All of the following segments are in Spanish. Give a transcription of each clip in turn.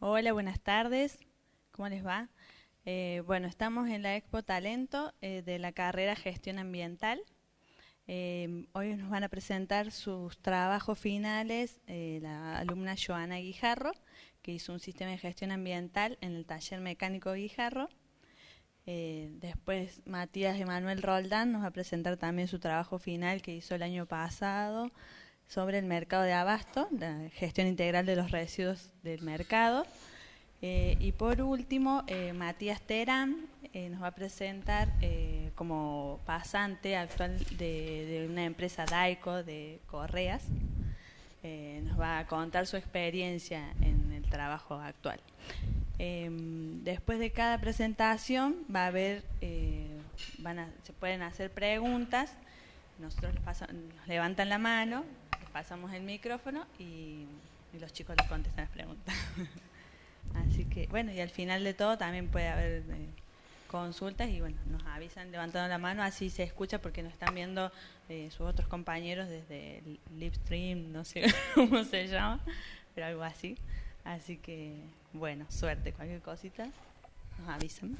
Hola, buenas tardes. ¿Cómo les va? Bueno, estamos en la Expo Talento de la carrera Gestión Ambiental. Hoy nos van a presentar sus trabajos finales la alumna Joana Guijarro, que hizo un sistema de gestión ambiental en el taller mecánico Guijarro. Después Matías Emanuel Roldán nos va a presentar también su trabajo final que hizo el año pasado sobre el mercado de abasto, la gestión integral de los residuos del mercado. Y por último, Matías Terán nos va a presentar como pasante actual de una empresa Daico de correas. Nos va a contar su experiencia en el trabajo actual. Después de cada presentación va a haber, se pueden hacer preguntas. Nosotros nos levantan la mano, les pasamos el micrófono y los chicos les contestan las preguntas. Así que, bueno, y al final de todo también puede haber consultas y, bueno, nos avisan levantando la mano, así se escucha porque nos están viendo sus otros compañeros desde el live stream, no sé cómo se llama, pero algo así. Así que, bueno, suerte, cualquier cosita, nos avisan.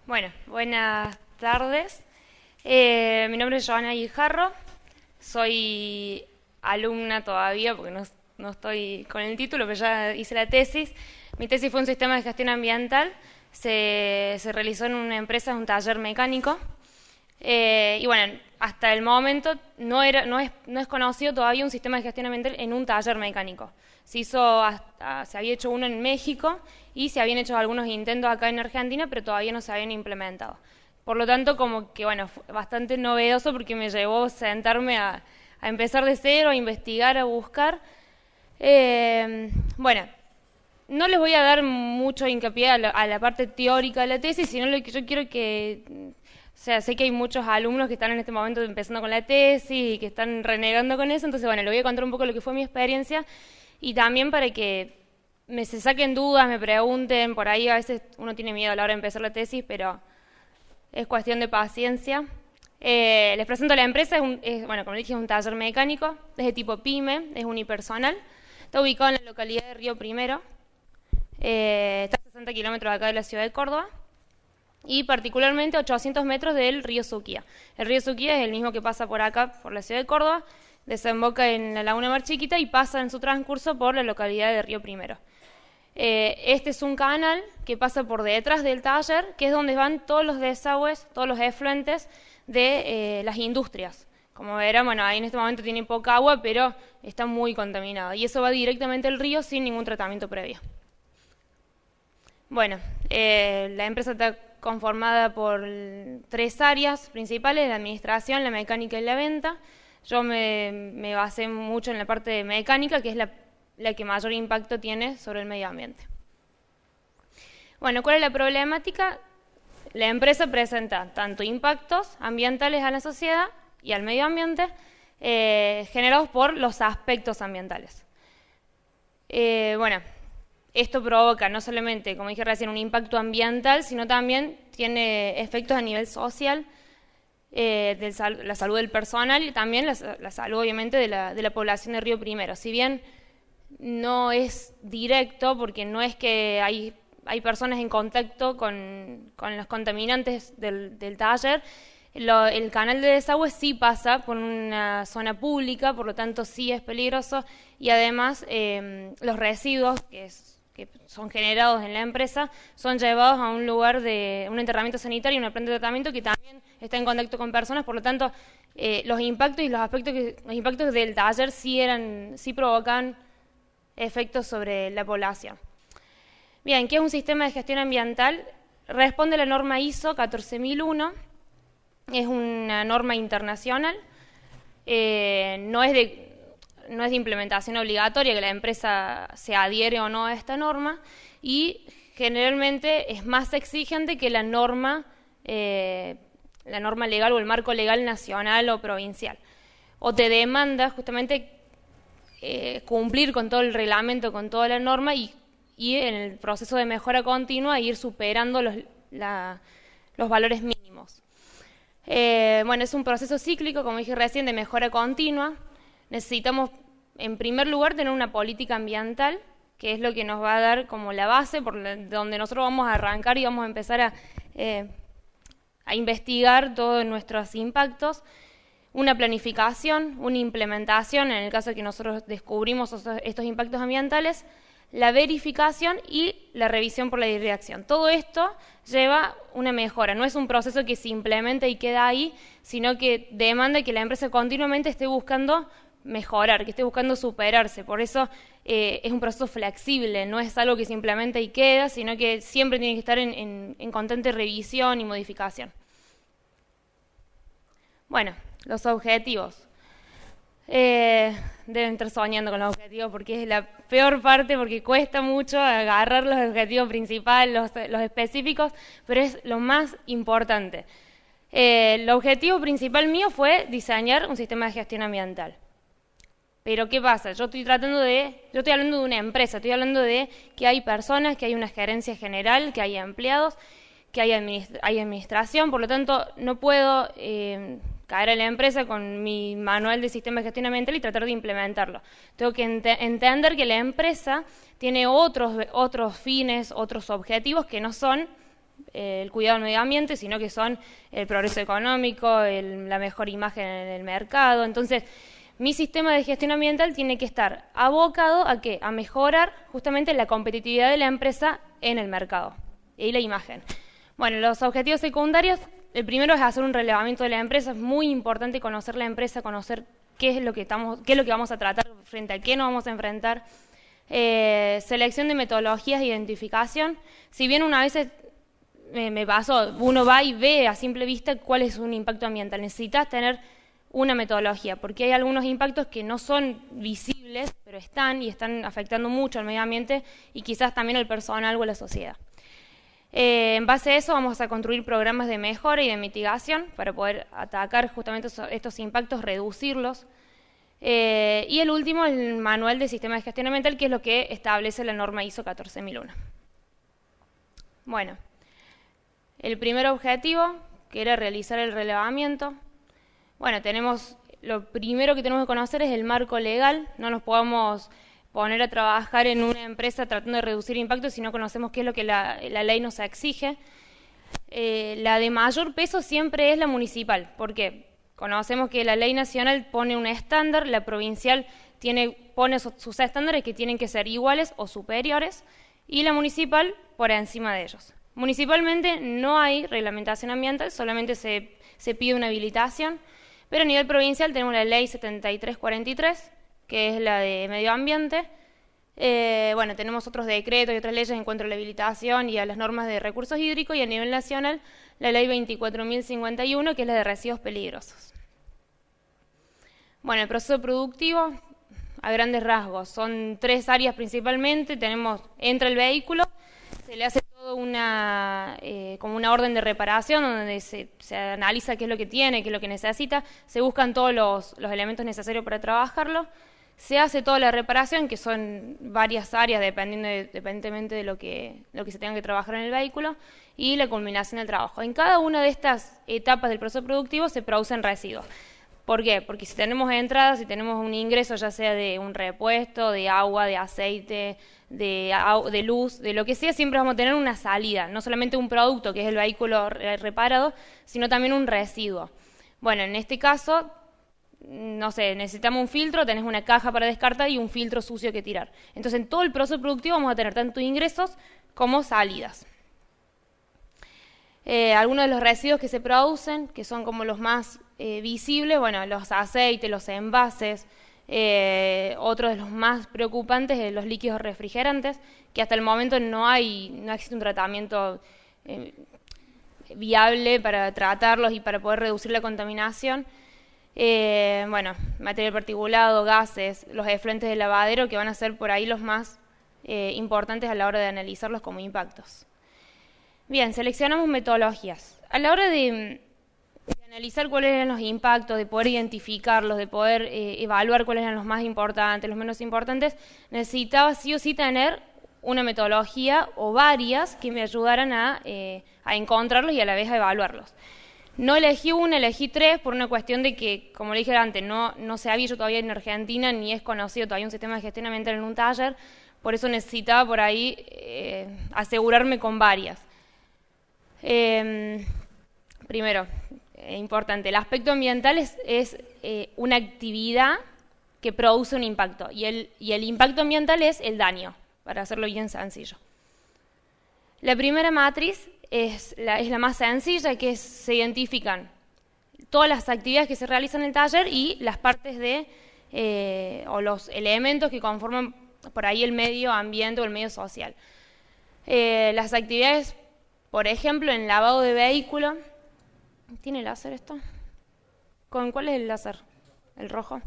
Bueno, buenas tardes. Mi nombre es Joana Guijarro, soy alumna todavía porque no estoy con el título, pero ya hice la tesis. Mi tesis fue un sistema de gestión ambiental, se realizó en una empresa, en un taller mecánico. Y bueno, hasta el momento no es conocido todavía un sistema de gestión ambiental en un taller mecánico. Se había hecho uno en México y se habían hecho algunos intentos acá en Argentina, pero todavía no se habían implementado. Por lo tanto, como que bueno, fue bastante novedoso porque me llevó sentarme a empezar de cero, a investigar, a buscar. Bueno, no les voy a dar mucho hincapié a la parte teórica de la tesis, sino lo que yo quiero que... O sea, sé que hay muchos alumnos que están en este momento empezando con la tesis y que están renegando con eso, entonces bueno, les voy a contar un poco lo que fue mi experiencia y también para que se saquen dudas, me pregunten, por ahí a veces uno tiene miedo a la hora de empezar la tesis, pero es cuestión de paciencia. Les presento la empresa, bueno, como les dije, es un taller mecánico, es de tipo PYME, es unipersonal, está ubicado en la localidad de Río Primero, está a 60 kilómetros acá de la ciudad de Córdoba, y particularmente a 800 metros del río Suquía. El río Suquía es el mismo que pasa por acá, por la ciudad de Córdoba, desemboca en la laguna Mar Chiquita y pasa en su transcurso por la localidad de Río Primero. Este es un canal que pasa por detrás del taller, que es donde van todos los desagües, todos los efluentes de las industrias. Como verán, bueno, ahí en este momento tiene poca agua, pero está muy contaminado. Y eso va directamente al río sin ningún tratamiento previo. Bueno, la empresa está conformada por 3 áreas principales: la administración, la mecánica y la venta. Yo me basé mucho en la parte de mecánica, que es la que mayor impacto tiene sobre el medio ambiente. Bueno, ¿cuál es la problemática? La empresa presenta tanto impactos ambientales a la sociedad y al medio ambiente generados por los aspectos ambientales. Bueno, esto provoca no solamente, como dije recién, un impacto ambiental, sino también tiene efectos a nivel social, la salud del personal y también la salud, obviamente, de la población de Río Primero. Si bien no es directo, porque no es que hay personas en contacto con los contaminantes del taller, el canal de desagüe sí pasa por una zona pública, por lo tanto sí es peligroso, y además los residuos que son generados en la empresa son llevados a un lugar de un enterramiento sanitario, una planta de tratamiento que también está en contacto con personas. Por lo tanto, los impactos y los impactos del taller sí provocan efectos sobre la población. Bien, ¿qué es un sistema de gestión ambiental? Responde a la norma ISO 14001, es una norma internacional, no es de implementación obligatoria, que la empresa se adhiere o no a esta norma, y generalmente es más exigente que la norma legal o el marco legal nacional o provincial. O te demanda justamente cumplir con todo el reglamento, con toda la norma y en el proceso de mejora continua ir superando los valores mínimos. Bueno, es un proceso cíclico, como dije recién, de mejora continua. Necesitamos en primer lugar, tener una política ambiental, que es lo que nos va a dar como la base donde nosotros vamos a arrancar y vamos a empezar a investigar todos nuestros impactos. Una planificación, una implementación, en el caso de que nosotros descubrimos estos impactos ambientales, la verificación y la revisión por la dirección. Todo esto lleva una mejora, no es un proceso que se implementa y queda ahí, sino que demanda que la empresa continuamente esté buscando mejorar, que esté buscando superarse. Por eso es un proceso flexible, no es algo que se implementa y queda, sino que siempre tiene que estar en constante revisión y modificación. Bueno, los objetivos. Deben estar soñando con los objetivos porque es la peor parte, porque cuesta mucho agarrar los objetivos principales, los específicos, pero es lo más importante. El objetivo principal mío fue diseñar un sistema de gestión ambiental. Pero ¿qué pasa? Yo estoy hablando de una empresa, estoy hablando de que hay personas, que hay una gerencia general, que hay empleados, que hay administración, por lo tanto no puedo caer a la empresa con mi manual de sistema de gestión ambiental y tratar de implementarlo. Tengo que entender que la empresa tiene otros fines, otros objetivos que no son el cuidado del medio ambiente, sino que son el progreso económico, la mejor imagen en el mercado. Entonces, mi sistema de gestión ambiental tiene que estar abocado ¿a qué? A mejorar justamente la competitividad de la empresa en el mercado y la imagen. Bueno, los objetivos secundarios, el primero es hacer un relevamiento de la empresa. Es muy importante conocer la empresa, conocer qué es lo que vamos a tratar, frente a qué nos vamos a enfrentar. Selección de metodologías de identificación. Si bien una vez me pasó, uno va y ve a simple vista cuál es un impacto ambiental. Necesitas tener una metodología, porque hay algunos impactos que no son visibles, pero están afectando mucho al medio ambiente y quizás también al personal o a la sociedad. En base a eso vamos a construir programas de mejora y de mitigación para poder atacar justamente estos impactos, reducirlos. Y el último, el manual de sistema de gestión ambiental, que es lo que establece la norma ISO 14001. Bueno, el primer objetivo, que era realizar el relevamiento. Bueno, lo primero que tenemos que conocer es el marco legal. No nos podemos poner a trabajar en una empresa tratando de reducir impactos si no conocemos qué es lo que la ley nos exige. La de mayor peso siempre es la municipal. ¿Por qué? Conocemos que la ley nacional pone un estándar, la provincial pone sus estándares que tienen que ser iguales o superiores, y la municipal por encima de ellos. Municipalmente no hay reglamentación ambiental, solamente se pide una habilitación, pero a nivel provincial tenemos la ley 7343, que es la de medio ambiente. Bueno, tenemos otros decretos y otras leyes en cuanto a la habilitación y a las normas de recursos hídricos, y a nivel nacional la ley 24.051, que es la de residuos peligrosos. Bueno, el proceso productivo, a grandes rasgos, son 3 áreas principalmente. Entra el vehículo, se le hace todo como una orden de reparación donde se analiza qué es lo que tiene, qué es lo que necesita, se buscan todos los elementos necesarios para trabajarlo. Se hace toda la reparación, que son varias áreas dependientemente de lo que se tenga que trabajar en el vehículo, y la culminación del trabajo. En cada una de estas etapas del proceso productivo se producen residuos. ¿Por qué? Porque si tenemos entradas, si tenemos un ingreso ya sea de un repuesto, de agua, de aceite, de luz, de lo que sea, siempre vamos a tener una salida, no solamente un producto, que es el vehículo reparado, sino también un residuo. Bueno, en este caso, no sé, necesitamos un filtro, tenés una caja para descartar y un filtro sucio que tirar. Entonces, en todo el proceso productivo vamos a tener tanto ingresos como salidas. Algunos de los residuos que se producen, que son como los más visibles, bueno, los aceites, los envases, otro de los más preocupantes, los líquidos refrigerantes, que hasta el momento no existe un tratamiento viable para tratarlos y para poder reducir la contaminación. Bueno, material particulado, gases, los efluentes de lavadero, que van a ser por ahí los más importantes a la hora de analizarlos como impactos. Bien, seleccionamos metodologías. A la hora de analizar cuáles eran los impactos, de poder identificarlos, de poder evaluar cuáles eran los más importantes, los menos importantes, necesitaba sí o sí tener una metodología o varias que me ayudaran a encontrarlos y a la vez a evaluarlos. No elegí una, elegí 3 por una cuestión de que, como le dije antes, no se había hecho todavía en Argentina, ni es conocido todavía un sistema de gestión ambiental en un taller, por eso necesitaba por ahí asegurarme con varias. Primero, importante, el aspecto ambiental es una actividad que produce un impacto, y el impacto ambiental es el daño, para hacerlo bien sencillo. La primera matriz es la más sencilla, que se identifican todas las actividades que se realizan en el taller y las partes o los elementos que conforman por ahí el medio ambiente o el medio social. Las actividades, por ejemplo, en lavado de vehículo. ¿Tiene láser esto? ¿Cuál es el láser? ¿El rojo?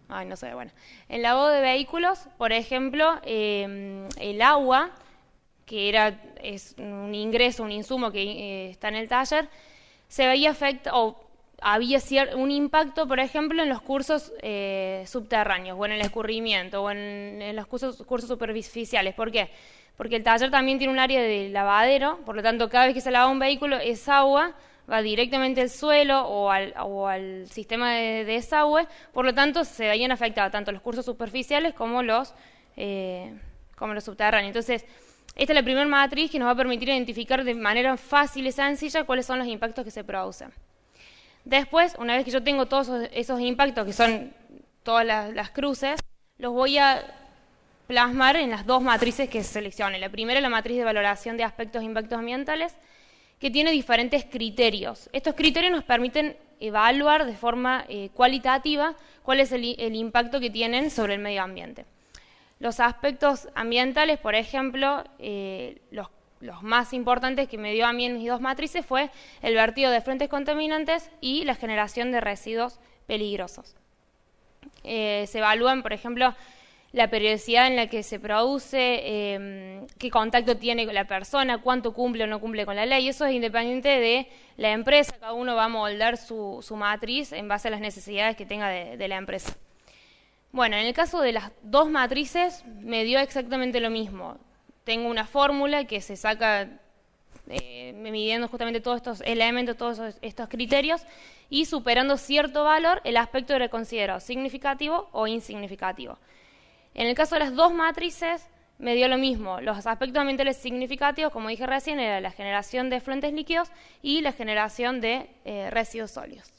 Ay, no sé, bueno. En lavado de vehículos, por ejemplo, el agua, que es un ingreso, un insumo que está en el taller, se veía había un impacto, por ejemplo, en los cursos subterráneos, o en el escurrimiento, o en los cursos superficiales. ¿Por qué? Porque el taller también tiene un área de lavadero, por lo tanto, cada vez que se lava un vehículo, esa agua va directamente al suelo o al sistema de desagüe, por lo tanto, se veían afectados tanto los cursos superficiales como los subterráneos. Entonces, esta es la primera matriz que nos va a permitir identificar de manera fácil y sencilla cuáles son los impactos que se producen. Después, una vez que yo tengo todos esos impactos, que son todas las cruces, los voy a plasmar en las 2 matrices que seleccioné. La primera es la matriz de valoración de aspectos e impactos ambientales, que tiene diferentes criterios. Estos criterios nos permiten evaluar de forma cualitativa cuál es el impacto que tienen sobre el medio ambiente. Los aspectos ambientales, por ejemplo, los más importantes que me dio a mí en mis 2 matrices fue el vertido de efluentes contaminantes y la generación de residuos peligrosos. Se evalúan, por ejemplo, la periodicidad en la que se produce, qué contacto tiene con la persona, cuánto cumple o no cumple con la ley. Eso es independiente de la empresa, cada uno va a moldar su matriz en base a las necesidades que tenga de la empresa. Bueno, en el caso de las 2 matrices me dio exactamente lo mismo. Tengo una fórmula que se saca midiendo justamente todos estos elementos, todos estos criterios, y superando cierto valor, el aspecto era considerado significativo o insignificativo. En el caso de las 2 matrices me dio lo mismo. Los aspectos ambientales significativos, como dije recién, era la generación de efluentes líquidos y la generación de residuos sólidos.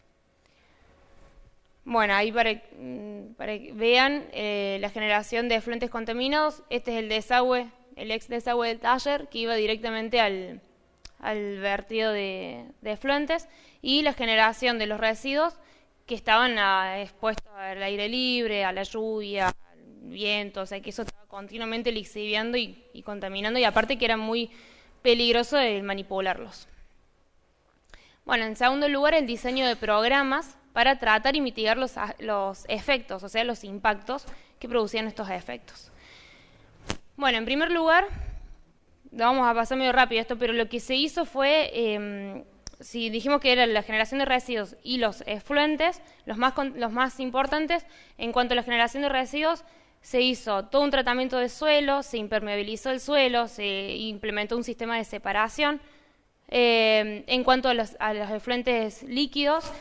Bueno, ahí para que vean la generación de efluentes contaminados, este es el desagüe, el ex desagüe del taller, que iba directamente al vertido de efluentes, y la generación de los residuos que estaban expuestos al aire libre, a la lluvia, al viento, o sea que eso estaba continuamente lixiviando y contaminando, y aparte que era muy peligroso el manipularlos. Bueno, en segundo lugar, el diseño de programas para tratar y mitigar los efectos, o sea, los impactos que producían estos efectos. Bueno, en primer lugar, vamos a pasar medio rápido esto, pero lo que se hizo fue, si dijimos que era la generación de residuos y los efluentes, los más importantes, en cuanto a la generación de residuos, se hizo todo un tratamiento de suelo, se impermeabilizó el suelo, se implementó un sistema de separación. En cuanto a los efluentes líquidos,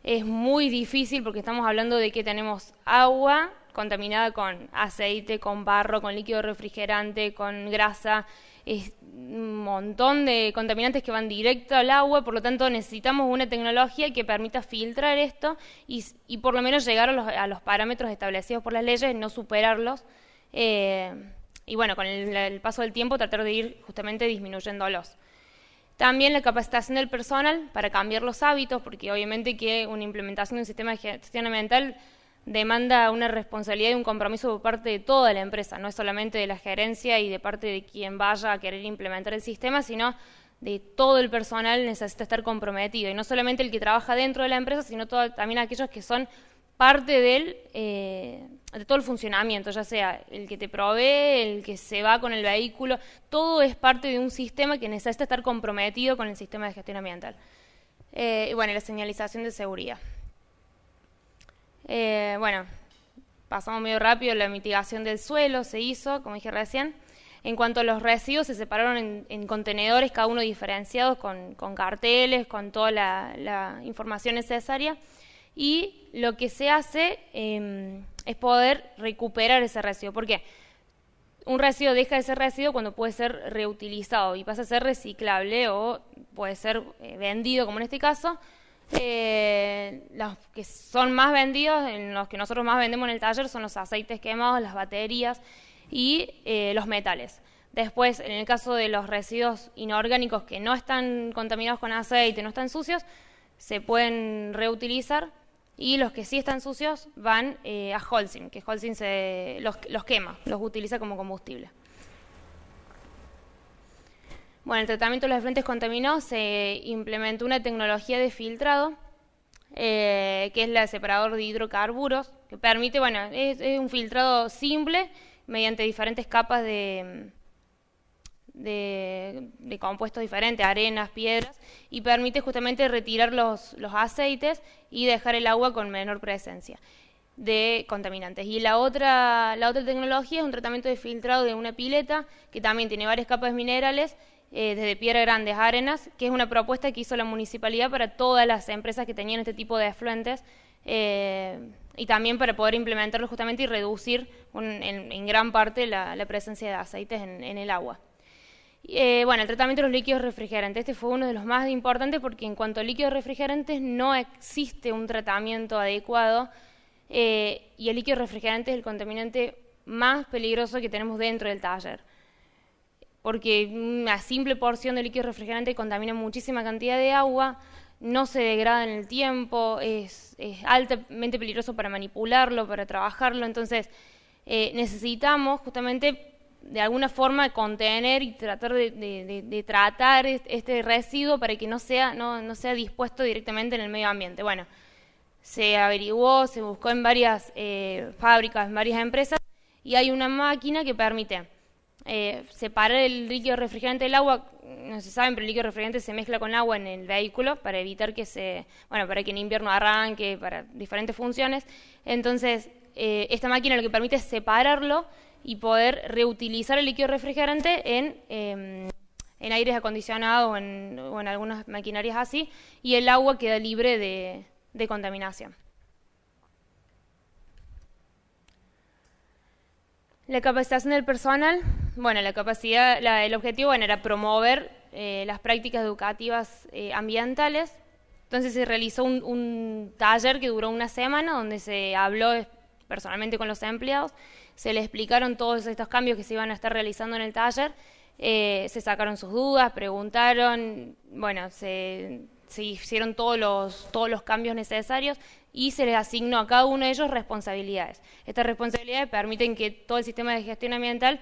es muy difícil porque estamos hablando de que tenemos agua contaminada con aceite, con barro, con líquido refrigerante, con grasa, es un montón de contaminantes que van directo al agua, por lo tanto necesitamos una tecnología que permita filtrar esto y por lo menos llegar a los parámetros establecidos por las leyes, no superarlos, y bueno, con el paso del tiempo tratar de ir justamente disminuyéndolos. También la capacitación del personal para cambiar los hábitos, porque obviamente que una implementación de un sistema de gestión ambiental demanda una responsabilidad y un compromiso por parte de toda la empresa, no es solamente de la gerencia y de parte de quien vaya a querer implementar el sistema, sino de todo el personal necesita estar comprometido, y no solamente el que trabaja dentro de la empresa, sino también aquellos que son parte de todo el funcionamiento, ya sea el que te provee, el que se va con el vehículo, todo es parte de un sistema que necesita estar comprometido con el sistema de gestión ambiental. Y bueno, la señalización de seguridad. Bueno, pasamos medio rápido, la mitigación del suelo se hizo, como dije recién. En cuanto a los residuos, se separaron en contenedores, cada uno diferenciados, con carteles, con toda la información necesaria. Y lo que se hace es poder recuperar ese residuo. ¿Por qué? Un residuo deja de ser residuo cuando puede ser reutilizado y pasa a ser reciclable o puede ser vendido, como en este caso. Los que son más vendidos, en los que nosotros más vendemos en el taller, son los aceites quemados, las baterías y los metales. Después, en el caso de los residuos inorgánicos que no están contaminados con aceite, no están sucios, se pueden reutilizar, y los que sí están sucios van a Holcim, que Holcim los quema, los utiliza como combustible. Bueno, el tratamiento de los efluentes contaminados, se implementó una tecnología de filtrado, que es el separador de hidrocarburos, que permite, bueno, es un filtrado simple mediante diferentes capas de compuestos diferentes, arenas, piedras, y permite justamente retirar los aceites y dejar el agua con menor presencia de contaminantes. Y la otra tecnología es un tratamiento de filtrado de una pileta, que también tiene varias capas minerales, desde piedras grandes a arenas, que es una propuesta que hizo la municipalidad para todas las empresas que tenían este tipo de efluentes, y también para poder implementarlo justamente y reducir en gran parte la presencia de aceites en el agua. Bueno, el tratamiento de los líquidos refrigerantes, este fue uno de los más importantes, porque en cuanto a líquidos refrigerantes no existe un tratamiento adecuado, y el líquido refrigerante es el contaminante más peligroso que tenemos dentro del taller, porque una simple porción de líquido refrigerante contamina muchísima cantidad de agua, no se degrada en el tiempo, es altamente peligroso para manipularlo, para trabajarlo. Entonces necesitamos justamente de alguna forma contener y tratar de tratar este residuo para que no sea dispuesto directamente en el medio ambiente. Bueno, se averiguó, se buscó en varias fábricas, en varias empresas, y hay una máquina que permite separar el líquido refrigerante del agua. No se sabe, pero el líquido refrigerante se mezcla con agua en el vehículo para evitar para que en invierno arranque, para diferentes funciones. Entonces, esta máquina lo que permite es separarlo y poder reutilizar el líquido refrigerante en aires acondicionados o en algunas maquinarias así, y el agua queda libre de contaminación. La capacitación del personal. Bueno, el objetivo era promover las prácticas educativas ambientales. Entonces se realizó un taller que duró una semana, donde se habló personalmente con los empleados, se les explicaron todos estos cambios que se iban a estar realizando en el taller, se sacaron sus dudas, preguntaron, bueno, se hicieron todos los cambios necesarios, y se les asignó a cada uno de ellos responsabilidades. Estas responsabilidades permiten que todo el sistema de gestión ambiental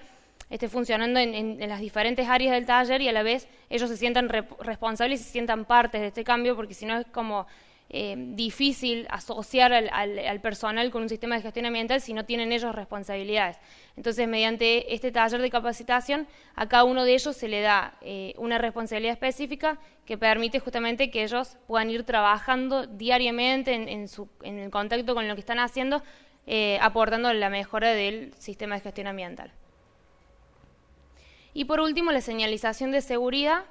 esté funcionando en las diferentes áreas del taller, y a la vez ellos se sientan responsables y se sientan partes de este cambio, porque si no es como difícil asociar al personal con un sistema de gestión ambiental si no tienen ellos responsabilidades. Entonces, mediante este taller de capacitación, a cada uno de ellos se le da una responsabilidad específica que permite justamente que ellos puedan ir trabajando diariamente en el contacto con lo que están haciendo, aportando la mejora del sistema de gestión ambiental. Y por último, la señalización de seguridad.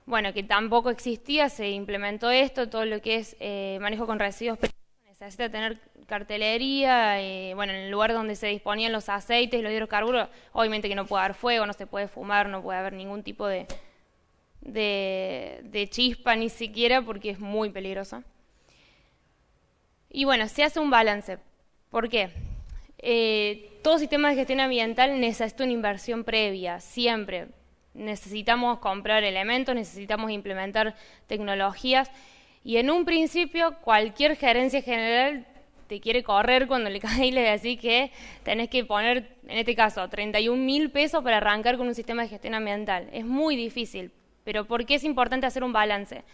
Bueno, que tampoco existía, se implementó esto, todo lo que es manejo con residuos peligrosos, necesita tener cartelería, bueno, en el lugar donde se disponían los aceites, los hidrocarburos, obviamente que no puede haber fuego, no se puede fumar, no puede haber ningún tipo de chispa ni siquiera, porque es muy peligroso. Y bueno, se hace un balance. ¿Por qué? Todo sistema de gestión ambiental necesita una inversión previa, siempre. Necesitamos comprar elementos, necesitamos implementar tecnologías, y en un principio cualquier gerencia general te quiere correr cuando le cae y le decís que tenés que poner, en este caso, 31.000 pesos para arrancar con un sistema de gestión ambiental. Es muy difícil, pero ¿por qué es importante hacer un balance?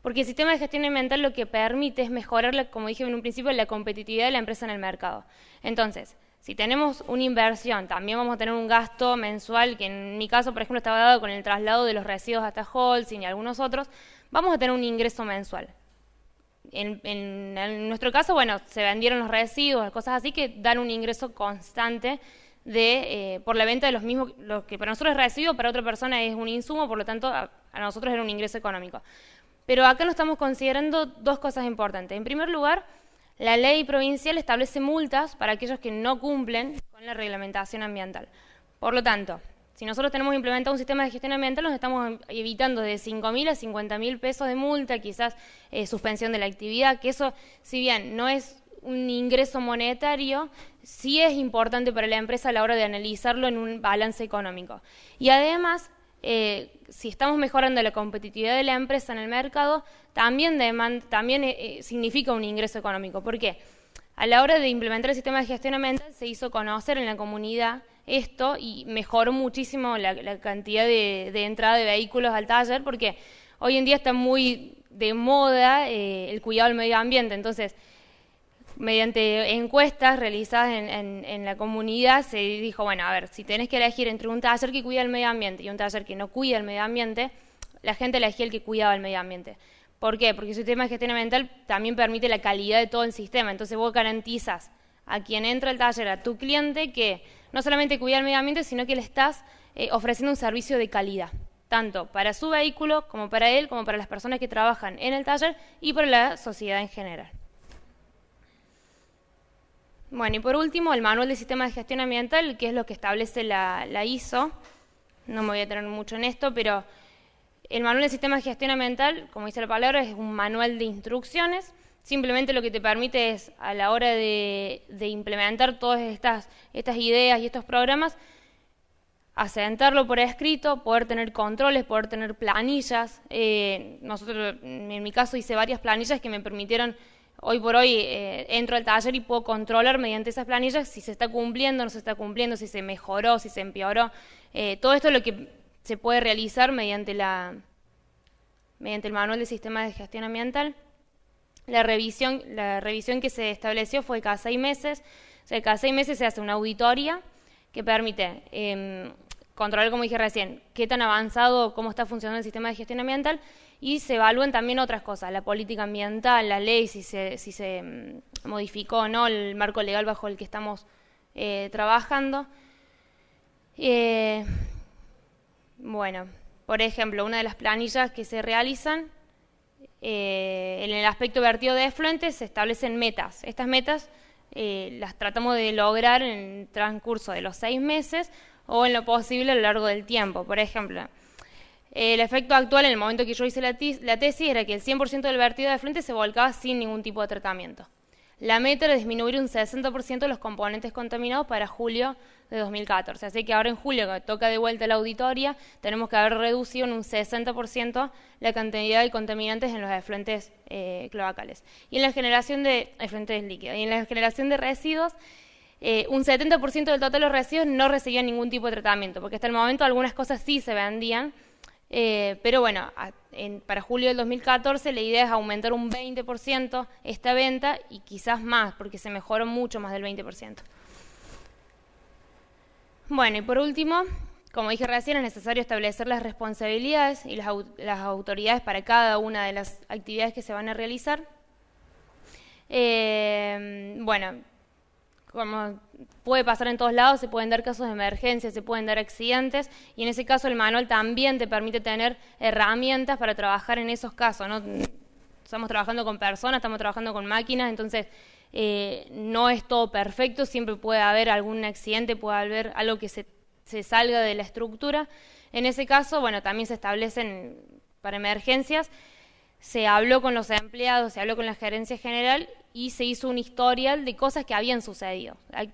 Porque el sistema de gestión ambiental lo que permite es mejorar, como dije en un principio, la competitividad de la empresa en el mercado. Entonces, si tenemos una inversión, también vamos a tener un gasto mensual, que en mi caso, por ejemplo, estaba dado con el traslado de los residuos hasta Holcim y algunos otros, vamos a tener un ingreso mensual. En nuestro caso, bueno, se vendieron los residuos, cosas así que dan un ingreso constante por la venta de los mismos, lo que para nosotros es residuo, para otra persona es un insumo, por lo tanto a nosotros era un ingreso económico. Pero acá no estamos considerando dos cosas importantes. En primer lugar, la ley provincial establece multas para aquellos que no cumplen con la reglamentación ambiental. Por lo tanto, si nosotros tenemos implementado un sistema de gestión ambiental, nos estamos evitando de 5.000 a 50.000 pesos de multa, quizás suspensión de la actividad, que eso, si bien no es un ingreso monetario, sí es importante para la empresa a la hora de analizarlo en un balance económico. Y además, si estamos mejorando la competitividad de la empresa en el mercado, también significa un ingreso económico. ¿Por qué? A la hora de implementar el sistema de gestión ambiental se hizo conocer en la comunidad esto y mejoró muchísimo la cantidad de entrada de vehículos al taller, porque hoy en día está muy de moda el cuidado del medio ambiente. Entonces, mediante encuestas realizadas en la comunidad se dijo, bueno, a ver, si tenés que elegir entre un taller que cuida el medio ambiente y un taller que no cuida el medio ambiente, la gente elegía el que cuidaba el medio ambiente. ¿Por qué? Porque el sistema de gestión ambiental también permite la calidad de todo el sistema. Entonces vos garantizas a quien entra al taller, a tu cliente, que no solamente cuida el medio ambiente, sino que le estás ofreciendo un servicio de calidad, tanto para su vehículo, como para él, como para las personas que trabajan en el taller y para la sociedad en general. Bueno, y por último, el manual de sistema de gestión ambiental, que es lo que establece la ISO. No me voy a detener mucho en esto, pero el manual de sistema de gestión ambiental, como dice la palabra, es un manual de instrucciones. Simplemente lo que te permite es, a la hora de implementar todas estas ideas y estos programas, asentarlo por escrito, poder tener controles, poder tener planillas. Nosotros, en mi caso, hice varias planillas que me permitieron, hoy por hoy, entro al taller y puedo controlar mediante esas planillas si se está cumpliendo, no se está cumpliendo, si se mejoró, si se empeoró. Todo esto es lo que se puede realizar mediante el manual de sistema de gestión ambiental. La revisión que se estableció fue cada 6 meses. O sea, cada 6 meses se hace una auditoría que permite controlar, como dije recién, qué tan avanzado, cómo está funcionando el sistema de gestión ambiental, y se evalúan también otras cosas, la política ambiental, la ley, si se modificó o no el marco legal bajo el que estamos trabajando. Bueno, por ejemplo, una de las planillas que se realizan, en el aspecto vertido de efluentes se establecen metas. Estas metas las tratamos de lograr en el transcurso de los 6 meses o en lo posible a lo largo del tiempo. Por ejemplo, el efecto actual en el momento que yo hice la tesis era que el 100% del vertido de efluentes se volcaba sin ningún tipo de tratamiento. La meta era disminuir un 60% de los componentes contaminados para julio de 2014. Así que ahora en julio, que toca de vuelta la auditoría, tenemos que haber reducido en un 60% la cantidad de contaminantes en los efluentes cloacales. Y en la generación de efluentes líquidos. Y en la generación de residuos, un 70% del total de los residuos no recibían ningún tipo de tratamiento, porque hasta el momento algunas cosas sí se vendían. Pero bueno, para julio del 2014 la idea es aumentar un 20% esta venta y quizás más, porque se mejoró mucho más del 20%. Bueno, y por último, como dije recién, es necesario establecer las responsabilidades y las autoridades para cada una de las actividades que se van a realizar. Bueno, como puede pasar en todos lados, se pueden dar casos de emergencia, se pueden dar accidentes, y en ese caso el manual también te permite tener herramientas para trabajar en esos casos, ¿no? Estamos trabajando con personas, estamos trabajando con máquinas, entonces no es todo perfecto, siempre puede haber algún accidente, puede haber algo que se salga de la estructura. En ese caso, bueno, también se establecen para emergencias, se habló con los empleados, se habló con la gerencia general y se hizo un historial de cosas que habían sucedido. Hay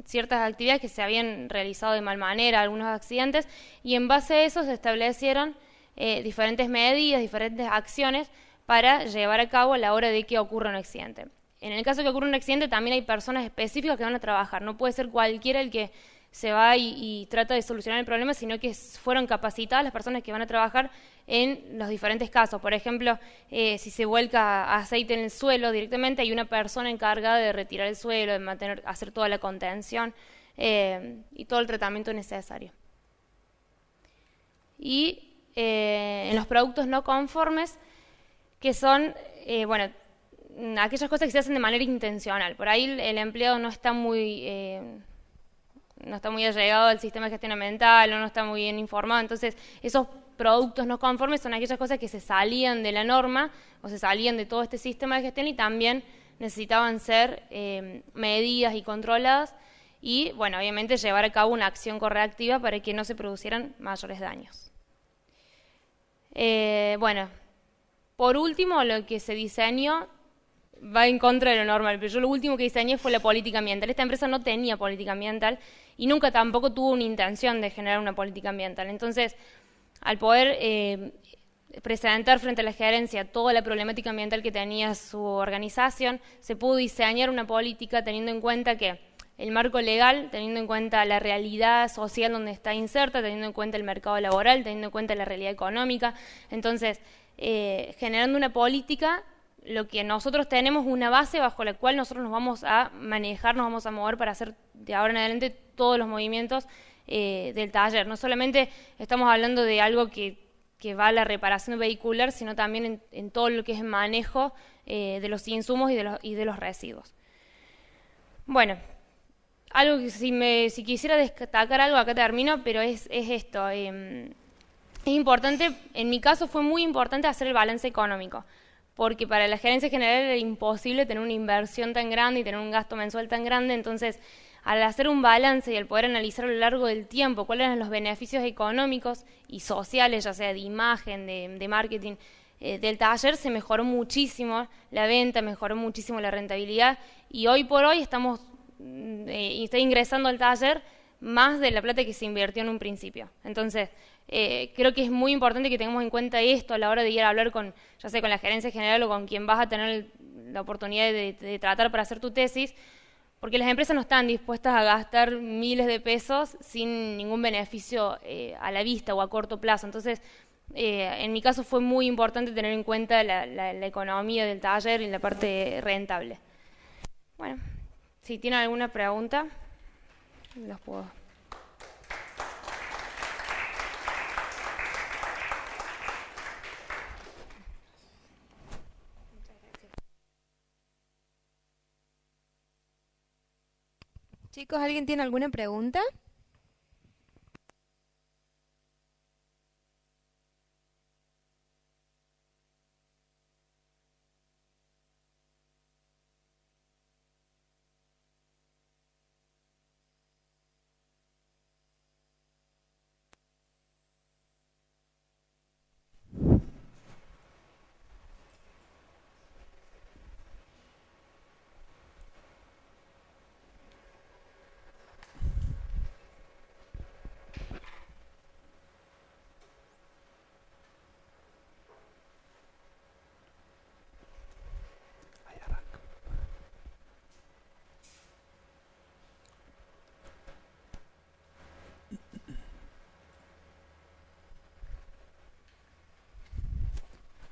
ciertas actividades que se habían realizado de mal manera, algunos accidentes, y en base a eso se establecieron diferentes medidas, diferentes acciones para llevar a cabo a la hora de que ocurra un accidente. En el caso de que ocurra un accidente también hay personas específicas que van a trabajar, no puede ser cualquiera el que se va y trata de solucionar el problema, sino que fueron capacitadas las personas que van a trabajar en los diferentes casos. Por ejemplo, si se vuelca aceite en el suelo directamente, hay una persona encargada de retirar el suelo, de hacer toda la contención y todo el tratamiento necesario. Y en los productos no conformes, que son, bueno, aquellas cosas que se hacen de manera intencional. Por ahí el empleado no está muy no está muy allegado al sistema de gestión ambiental o no está muy bien informado. Entonces, esos productos no conformes son aquellas cosas que se salían de la norma o se salían de todo este sistema de gestión y también necesitaban ser medidas y controladas y, bueno, obviamente llevar a cabo una acción correctiva para que no se producieran mayores daños. Bueno, por último, lo que se diseñó va en contra de lo normal, pero yo lo último que diseñé fue la política ambiental. Esta empresa no tenía política ambiental y nunca tampoco tuvo una intención de generar una política ambiental. Entonces, al poder presentar frente a la gerencia toda la problemática ambiental que tenía su organización, se pudo diseñar una política teniendo en cuenta que el marco legal, teniendo en cuenta la realidad social donde está inserta, teniendo en cuenta el mercado laboral, teniendo en cuenta la realidad económica. Entonces, generando una política, lo que nosotros tenemos una base bajo la cual nosotros nos vamos a manejar, nos vamos a mover para hacer de ahora en adelante todos los movimientos del taller. No solamente estamos hablando de algo que va a la reparación vehicular, sino también en todo lo que es el manejo de los insumos y de los residuos. Bueno, algo que si quisiera destacar algo, acá termino, pero es esto. Es importante, en mi caso fue muy importante hacer el balance económico, porque para la gerencia general era imposible tener una inversión tan grande y tener un gasto mensual tan grande. Entonces, al hacer un balance y al poder analizar a lo largo del tiempo cuáles eran los beneficios económicos y sociales, ya sea de imagen, de marketing, del taller, se mejoró muchísimo la venta, mejoró muchísimo la rentabilidad, y hoy por hoy está ingresando al taller más de la plata que se invirtió en un principio. Entonces, creo que es muy importante que tengamos en cuenta esto a la hora de ir a hablar ya sea con la gerencia general o con quien vas a tener la oportunidad de tratar para hacer tu tesis, porque las empresas no están dispuestas a gastar miles de pesos sin ningún beneficio a la vista o a corto plazo. Entonces, en mi caso fue muy importante tener en cuenta la economía del taller y la parte rentable. Bueno, si tienen alguna pregunta, los puedo. Chicos, ¿alguien tiene alguna pregunta?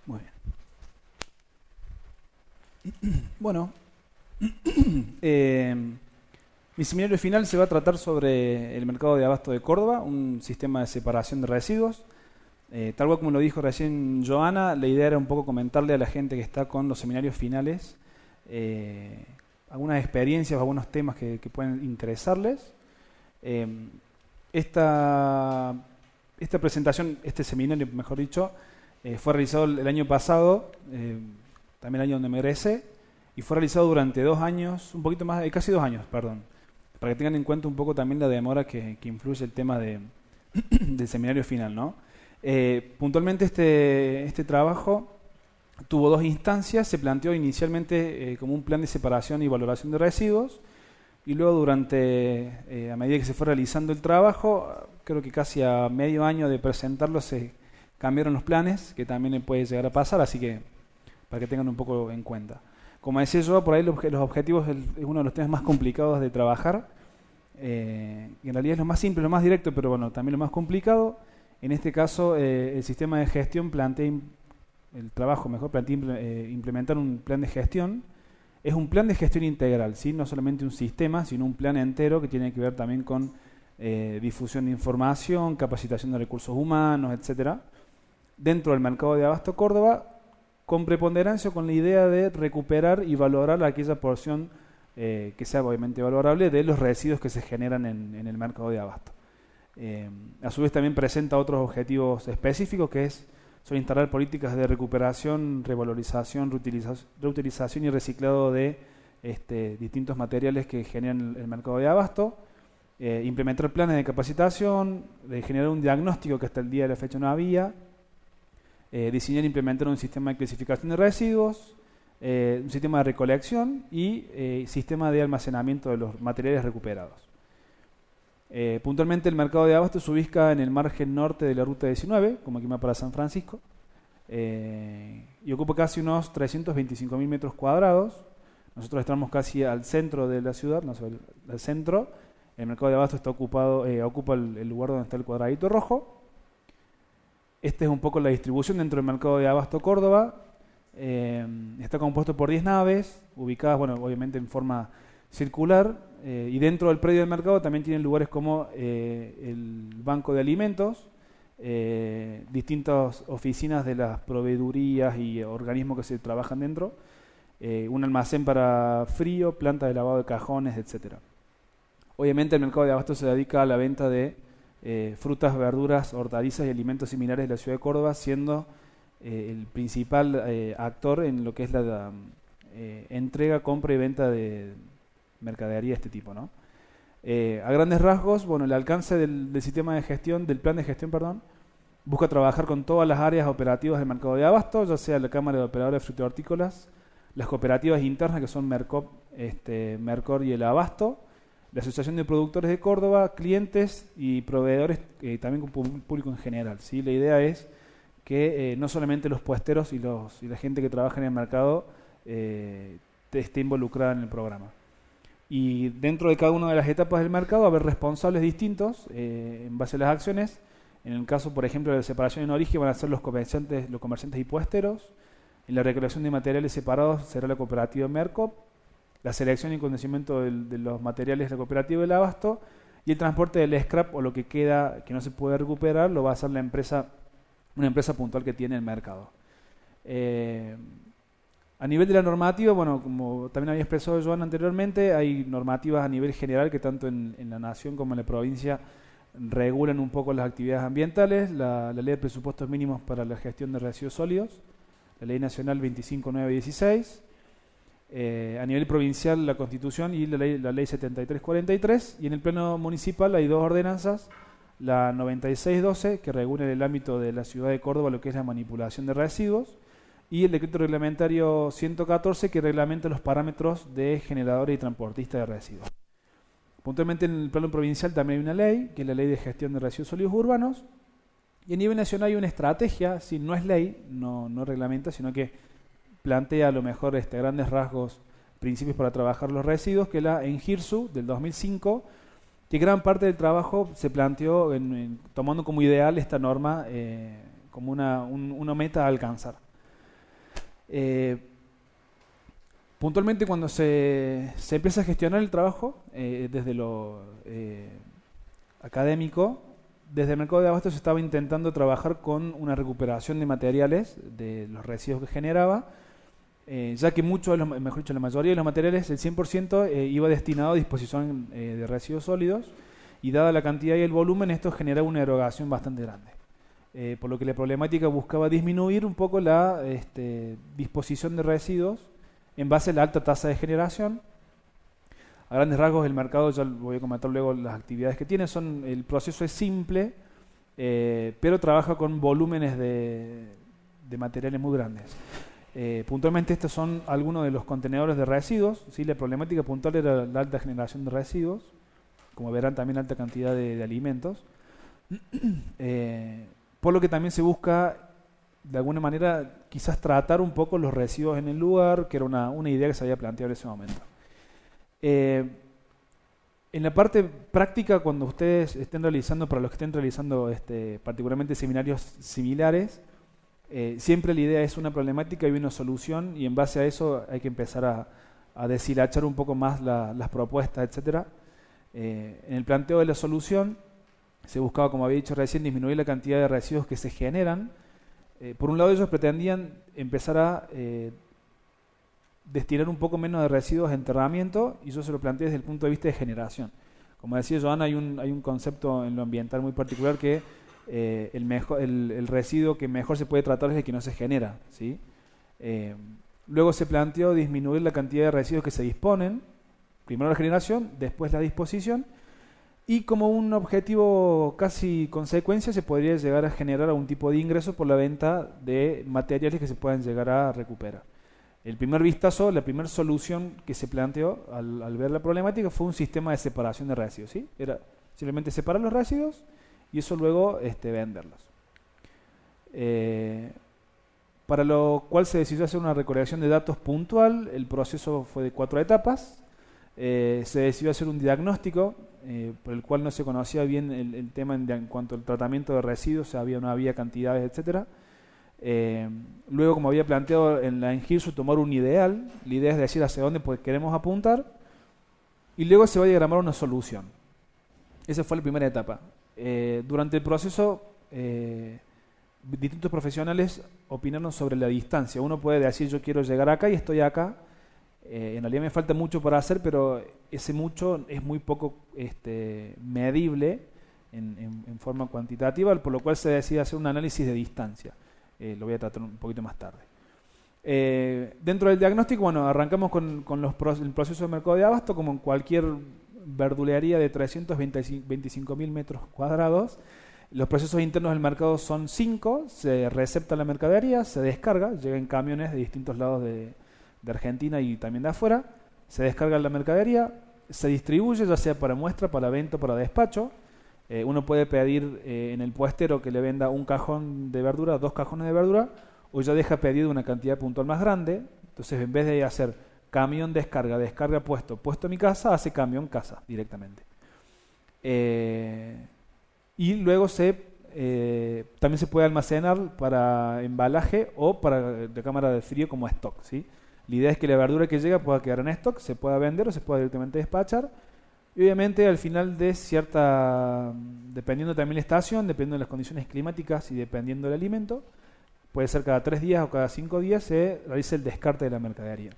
Muy bien. Bueno, mi seminario final se va a tratar sobre el mercado de abasto de Córdoba, un sistema de separación de residuos. Tal cual como lo dijo recién Joana, la idea era un poco comentarle a la gente que está con los seminarios finales algunas experiencias, algunos temas que pueden interesarles. Esta presentación, este seminario, mejor dicho, fue realizado el año pasado, también el año donde me egresé, y fue realizado durante 2 años, un poquito más, casi 2 años, perdón, para que tengan en cuenta un poco también la demora que influye el tema del seminario final, ¿no? Puntualmente este trabajo tuvo 2 instancias. Se planteó inicialmente como un plan de separación y valoración de residuos, y luego a medida que se fue realizando el trabajo, creo que casi a medio año de presentarlo se cambiaron los planes, que también le puede llegar a pasar, así que para que tengan un poco en cuenta. Como decía yo, por ahí los objetivos es uno de los temas más complicados de trabajar, y en realidad es lo más simple, lo más directo, pero bueno, también lo más complicado. En este caso, el sistema de gestión plantea implementar un plan de gestión. Es un plan de gestión integral, ¿sí? No solamente un sistema, sino un plan entero que tiene que ver también con difusión de información, capacitación de recursos humanos, etcétera, dentro del mercado de abasto Córdoba, con preponderancia con la idea de recuperar y valorar aquella porción que sea obviamente valorable de los residuos que se generan en el mercado de abasto. A su vez también presenta otros objetivos específicos son instalar políticas de recuperación, revalorización, reutilización y reciclado de distintos materiales que generan el mercado de abasto, implementar planes de capacitación, de generar un diagnóstico que hasta el día de la fecha no había, diseñar e implementar un sistema de clasificación de residuos, un sistema de recolección y sistema de almacenamiento de los materiales recuperados. Puntualmente el mercado de abasto se ubica en el margen norte de la ruta 19, como aquí me para San Francisco, y ocupa casi unos 325.000 metros cuadrados. Nosotros estamos casi al centro de la ciudad, no sé, al centro. El mercado de abasto está ocupa el lugar donde está el cuadradito rojo. Esta es un poco la distribución dentro del mercado de abasto Córdoba. Está compuesto por 10 naves, ubicadas, bueno, obviamente en forma circular, y dentro del predio del mercado también tienen lugares como el banco de alimentos, distintas oficinas de las proveedurías y organismos que se trabajan dentro, un almacén para frío, planta de lavado de cajones, etcétera. Obviamente el mercado de abasto se dedica a la venta de frutas, verduras, hortalizas y alimentos similares de la ciudad de Córdoba, siendo el principal actor en lo que es la entrega, compra y venta de mercadería de este tipo, ¿no? A grandes rasgos, bueno, el alcance del sistema de gestión, del plan de gestión, perdón, busca trabajar con todas las áreas operativas del mercado de abasto, ya sea la Cámara de Operadores Frutícolas, las cooperativas internas que son Mercop, Mercor y el Abasto, la Asociación de Productores de Córdoba, clientes y proveedores, también con público en general, ¿sí? La idea es que no solamente los puesteros y la gente que trabaja en el mercado esté involucrada en el programa. Y dentro de cada una de las etapas del mercado haber responsables distintos en base a las acciones. En el caso, por ejemplo, de la separación en origen van a ser los comerciantes y puesteros. En la recolección de materiales separados será la cooperativa Mercop. La selección y condicionamiento de los materiales es la cooperativa del Abasto. Y el transporte del scrap o lo que queda que no se puede recuperar lo va a hacer una empresa puntual que tiene el mercado. A nivel de la normativa, bueno, como también había expresado Joan anteriormente, hay normativas a nivel general que tanto en la nación como en la provincia regulan un poco las actividades ambientales, la ley de presupuestos mínimos para la gestión de residuos sólidos, la ley nacional 25916, a nivel provincial la Constitución y la ley 7343, y en el plano municipal hay dos ordenanzas, la 9612 que regula en el ámbito de la ciudad de Córdoba lo que es la manipulación de residuos, y el decreto reglamentario 114 que reglamenta los parámetros de generadores y transportistas de residuos. Puntualmente en el plano provincial también hay una ley, que es la Ley de Gestión de Residuos Sólidos Urbanos, y a nivel nacional hay una estrategia, si no es ley, no reglamenta, sino que plantea a lo mejor grandes rasgos, principios para trabajar los residuos, que es la ENGIRSU del 2005, que gran parte del trabajo se planteó tomando como ideal esta norma como una meta a alcanzar. Puntualmente cuando se empieza a gestionar el trabajo desde lo académico, desde el mercado de abasto se estaba intentando trabajar con una recuperación de materiales de los residuos que generaba, ya que la mayoría de los materiales, el 100%, iba destinado a disposición de residuos sólidos, y dada la cantidad y el volumen, esto generaba una erogación bastante grande. Por lo que la problemática buscaba disminuir un poco la disposición de residuos en base a la alta tasa de generación. A grandes rasgos el mercado, ya voy a comentar luego las actividades que tiene, el proceso es simple, pero trabaja con volúmenes de materiales muy grandes. Puntualmente estos son algunos de los contenedores de residuos, ¿sí? La problemática puntual era la alta generación de residuos, como verán también alta cantidad de alimentos. Por lo que también se busca, de alguna manera, quizás tratar un poco los residuos en el lugar, que era una idea que se había planteado en ese momento. En la parte práctica, cuando ustedes estén realizando, para los que estén realizando particularmente seminarios similares, siempre la idea es una problemática y una solución, y en base a eso hay que empezar a deshilachar un poco más las propuestas, etcétera. En el planteo de la solución se buscaba, como había dicho recién, disminuir la cantidad de residuos que se generan. Por un lado, ellos pretendían empezar a destinar un poco menos de residuos a enterramiento, y yo se lo planteé desde el punto de vista de generación. Como decía Joana, hay un concepto en lo ambiental muy particular que el residuo que mejor se puede tratar es el que no se genera, ¿sí? Luego se planteó disminuir la cantidad de residuos que se disponen, primero la generación, después la disposición, y como un objetivo casi consecuencia se podría llegar a generar algún tipo de ingreso por la venta de materiales que se puedan llegar a recuperar. El primer vistazo, la primera solución que se planteó al ver la problemática fue un sistema de separación de residuos, ¿sí? Era simplemente separar los residuos y eso luego venderlos. Para lo cual se decidió hacer una recolección de datos puntual. El proceso fue de 4 etapas. Se decidió hacer un diagnóstico por el cual no se conocía bien el tema en cuanto al tratamiento de residuos, no había cantidades, etcétera. Luego, como había planteado en la Engilsu, tomar un ideal. La idea es decir hacia dónde queremos apuntar, y luego se va a diagramar una solución. Esa fue la primera etapa. Durante el proceso, distintos profesionales opinaron sobre la distancia. Uno puede decir, yo quiero llegar acá y estoy acá. En realidad me falta mucho por hacer, pero ese mucho es muy poco medible en forma cuantitativa, por lo cual se decide hacer un análisis de distancia. Lo voy a tratar un poquito más tarde. Dentro del diagnóstico, bueno, arrancamos con el proceso de mercado de abasto, como en cualquier verdulería de 325.000 metros cuadrados. Los procesos internos del mercado son 5, se recepta la mercadería, se descarga, llega en camiones de distintos lados de Argentina y también de afuera, se descarga la mercadería, se distribuye ya sea para muestra, para venta, para despacho. Uno puede pedir en el puestero que le venda un cajón de verdura, 2 cajones de verdura, o ya deja pedido una cantidad puntual más grande. Entonces, en vez de hacer camión descarga, descarga puesto a mi casa, hace camión casa directamente. Y luego también se puede almacenar para embalaje o para de cámara de frío como stock, ¿sí? La idea es que la verdura que llega pueda quedar en stock, se pueda vender o se pueda directamente despachar. Y obviamente al final de dependiendo también la estación, dependiendo de las condiciones climáticas y dependiendo del alimento, puede ser cada 3 días o cada 5 días se realiza el descarte de la mercadería.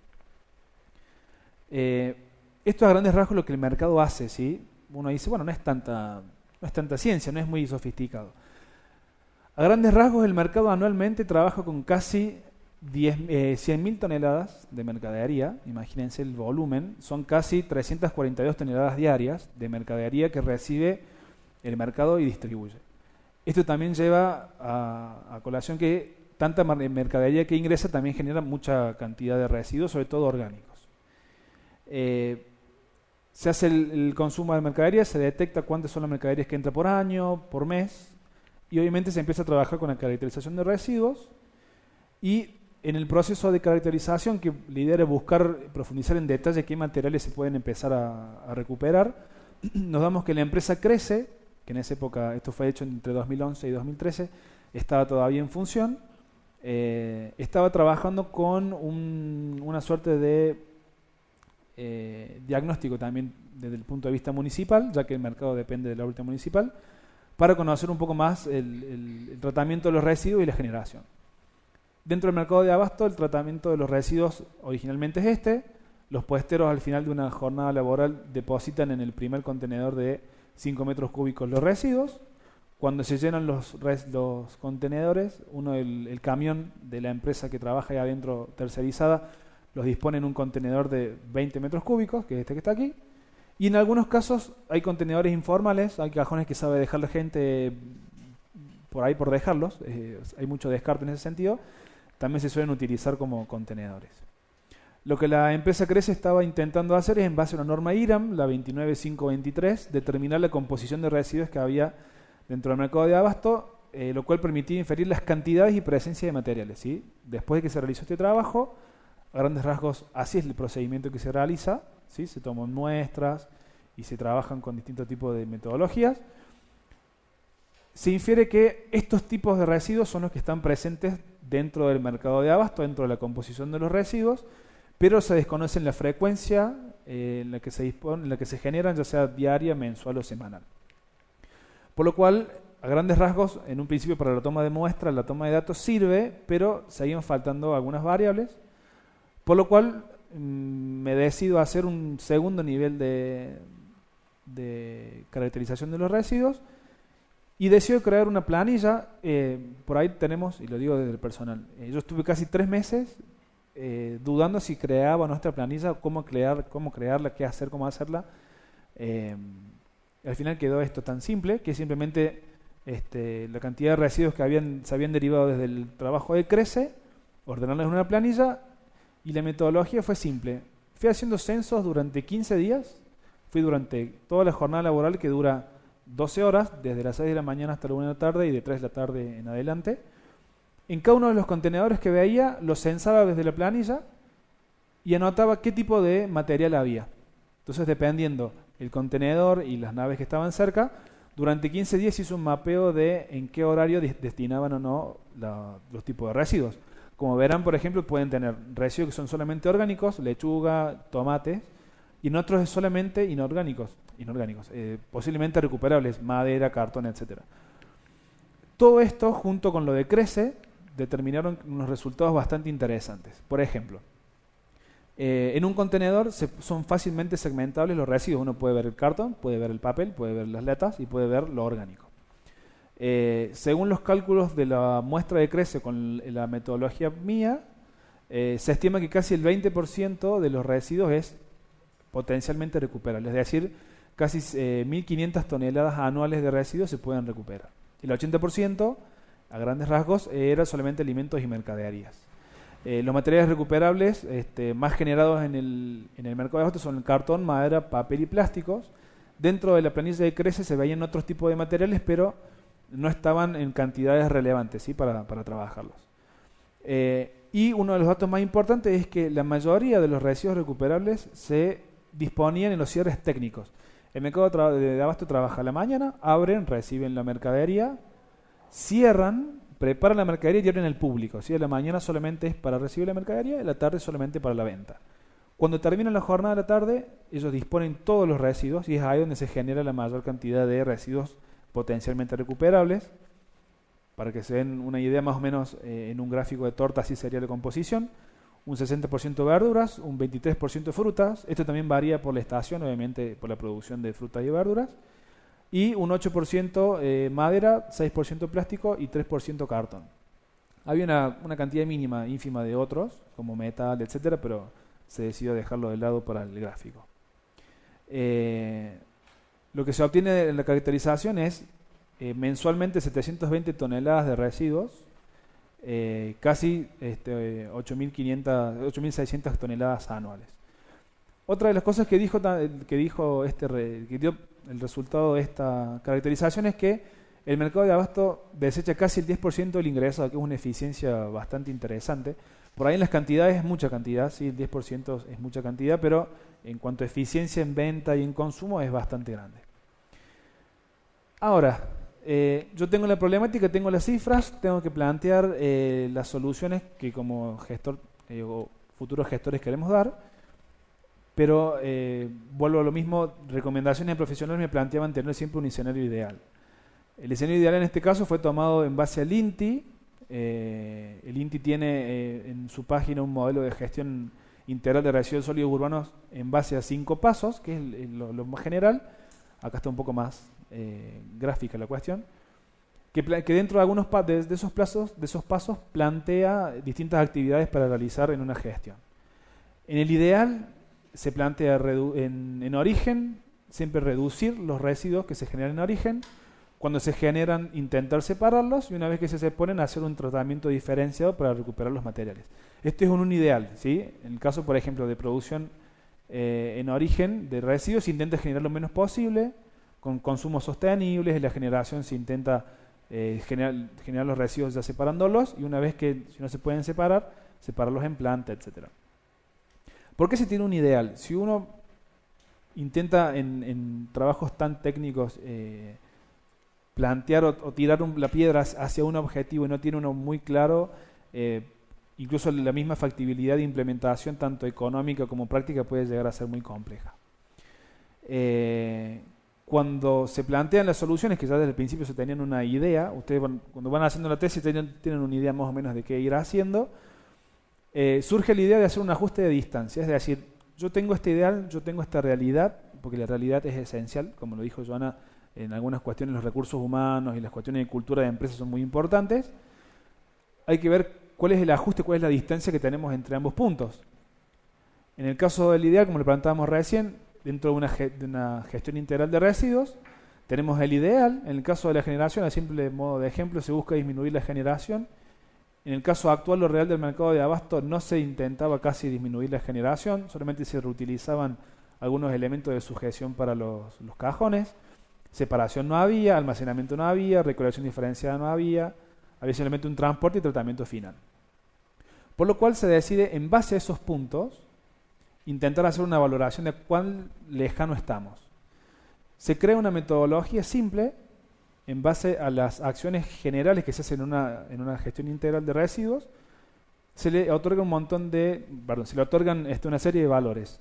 Esto a grandes rasgos lo que el mercado hace, ¿sí? Uno dice, bueno, no es tanta ciencia, no es muy sofisticado. A grandes rasgos el mercado anualmente trabaja con casi 100.000 toneladas de mercadería. Imagínense el volumen, son casi 342 toneladas diarias de mercadería que recibe el mercado y distribuye. Esto también lleva a colación que tanta mercadería que ingresa también genera mucha cantidad de residuos, sobre todo orgánicos. Se hace el consumo de mercadería, se detecta cuántas son las mercaderías que entra por año, por mes, y obviamente se empieza a trabajar con la caracterización de residuos. Y en el proceso de caracterización, que la idea era profundizar en detalle qué materiales se pueden empezar a recuperar, nos damos que la empresa crece, que en esa época, esto fue hecho entre 2011 y 2013, estaba todavía en función, estaba trabajando con una suerte de diagnóstico también desde el punto de vista municipal, ya que el mercado depende de la órbita municipal, para conocer un poco más el tratamiento de los residuos y la generación. Dentro del mercado de abasto, el tratamiento de los residuos originalmente es los puesteros al final de una jornada laboral depositan en el primer contenedor de 5 metros cúbicos los residuos. Cuando se llenan los contenedores, el camión de la empresa que trabaja ahí adentro tercerizada los dispone en un contenedor de 20 metros cúbicos, que es este que está aquí. Y en algunos casos hay contenedores informales, hay cajones que sabe dejar la gente por ahí por dejarlos, hay mucho descarte en ese sentido. También se suelen utilizar como contenedores. Lo que la empresa Crece estaba intentando hacer es, en base a una norma IRAM, la 29523, determinar la composición de residuos que había dentro del mercado de abasto, lo cual permitía inferir las cantidades y presencia de materiales, ¿sí? Después de que se realizó este trabajo, a grandes rasgos, así es el procedimiento que se realiza, ¿sí? Se toman muestras y se trabajan con distintos tipos de metodologías. Se infiere que estos tipos de residuos son los que están presentes dentro del mercado de abasto, dentro de la composición de los residuos, pero se desconoce la frecuencia en la que se generan, ya sea diaria, mensual o semanal. Por lo cual, a grandes rasgos, en un principio para la toma de muestras, la toma de datos sirve, pero seguían faltando algunas variables, por lo cual me decido a hacer un segundo nivel de caracterización de los residuos y decido crear una planilla. Por ahí tenemos, y lo digo desde el personal, yo estuve casi 3 meses dudando si creaba nuestra planilla, cómo crearla, qué hacer, cómo hacerla. Al final quedó esto tan simple que simplemente la cantidad de residuos que se habían derivado desde el trabajo de Crece, ordenarlos en una planilla, y la metodología fue simple. Fui haciendo censos durante 15 días, fui durante toda la jornada laboral, que dura 12 horas, desde las 6 de la mañana hasta la 1 de la tarde y de 3 de la tarde en adelante. En cada uno de los contenedores que veía, los censaba desde la planilla y anotaba qué tipo de material había. Entonces, dependiendo el contenedor y las naves que estaban cerca, durante 15 días hizo un mapeo de en qué horario destinaban o no los tipos de residuos. Como verán, por ejemplo, pueden tener residuos que son solamente orgánicos, lechuga, tomates, y en otros es solamente inorgánicos, posiblemente recuperables, madera, cartón, etcétera. Todo esto, junto con lo de Crece, determinaron unos resultados bastante interesantes. Por ejemplo, en un contenedor son fácilmente segmentables los residuos. Uno puede ver el cartón, puede ver el papel, puede ver las latas y puede ver lo orgánico. Según los cálculos de la muestra de Crece con la metodología mía, se estima que casi el 20% de los residuos es potencialmente recuperable. Es decir, casi 1.500 toneladas anuales de residuos se pueden recuperar. El 80%, a grandes rasgos, era solamente alimentos y mercaderías. Los materiales recuperables más generados en el mercado de abasto son el cartón, madera, papel y plásticos. Dentro de la planilla de Crece se veían otros tipos de materiales, pero no estaban en cantidades relevantes, ¿sí?, para trabajarlos. Y uno de los datos más importantes es que la mayoría de los residuos recuperables se disponían en los cierres técnicos. El mercado de abasto trabaja a la mañana, abren, reciben la mercadería, cierran, preparan la mercadería y abren al público. ¿Sí? A la mañana solamente es para recibir la mercadería y a la tarde solamente para la venta. Cuando termina la jornada de la tarde, ellos disponen todos los residuos y es ahí donde se genera la mayor cantidad de residuos potencialmente recuperables. Para que se den una idea más o menos, en un gráfico de torta así sería la composición. Un 60% verduras, un 23% frutas. Esto también varía por la estación, obviamente por la producción de frutas y verduras. Y un 8% madera, 6% plástico y 3% cartón. Había una cantidad mínima, ínfima de otros, como metal, etcétera, pero se decidió dejarlo de lado para el gráfico. Lo que se obtiene en la caracterización es mensualmente 720 toneladas de residuos, casi 8.600 toneladas anuales. Otra de las cosas que dio el resultado de esta caracterización es que el mercado de abasto desecha casi el 10% del ingreso, que es una eficiencia bastante interesante. Por ahí en las cantidades es mucha cantidad, sí, el 10% es mucha cantidad, pero en cuanto a eficiencia en venta y en consumo es bastante grande. Ahora, yo tengo la problemática, tengo las cifras, tengo que plantear las soluciones que como gestor o futuros gestores queremos dar, pero vuelvo a lo mismo, recomendaciones de profesionales me planteaban tener siempre un escenario ideal. El escenario ideal en este caso fue tomado en base al INTI. El INTI tiene en su página un modelo de gestión integral de residuos sólidos urbanos en base a 5 pasos, que es lo más general. Acá está un poco más gráfica la cuestión, que dentro de algunos de esos pasos plantea distintas actividades para realizar en una gestión. En el ideal se plantea en origen siempre reducir los residuos que se generan en origen. Cuando se generan, intentar separarlos y una vez que se seponen, hacer un tratamiento diferenciado para recuperar los materiales. Esto es un ideal, ¿sí? En el caso, por ejemplo, de producción en origen de residuos, se intenta generar lo menos posible, con consumos sostenibles. En la generación se intenta generar los residuos ya separándolos, y una vez que si no se pueden separar, separarlos en planta, etc. ¿Por qué se tiene un ideal? Si uno intenta en trabajos tan técnicos plantear o tirar la piedra hacia un objetivo y no tiene uno muy claro, incluso la misma factibilidad de implementación, tanto económica como práctica, puede llegar a ser muy compleja. Cuando se plantean las soluciones, que ya desde el principio se tenían una idea, ustedes cuando van haciendo la tesis tienen una idea más o menos de qué ir haciendo, surge la idea de hacer un ajuste de distancia, es decir, yo tengo este ideal, yo tengo esta realidad, porque la realidad es esencial, como lo dijo Joana, en algunas cuestiones los recursos humanos y las cuestiones de cultura de empresas son muy importantes. Hay que ver cuál es el ajuste, cuál es la distancia que tenemos entre ambos puntos. En el caso del ideal, como le planteábamos recién, dentro de una gestión integral de residuos, tenemos el ideal. En el caso de la generación, a simple modo de ejemplo, se busca disminuir la generación. En el caso actual, lo real del mercado de abasto, no se intentaba casi disminuir la generación, solamente se reutilizaban algunos elementos de sujeción para los cajones. Separación no había, almacenamiento no había, recolección diferenciada no había solamente un transporte y tratamiento final. Por lo cual se decide, en base a esos puntos, intentar hacer una valoración de cuán lejano estamos. Se crea una metodología simple en base a las acciones generales que se hacen en una gestión integral de residuos. Se le otorga una serie de valores.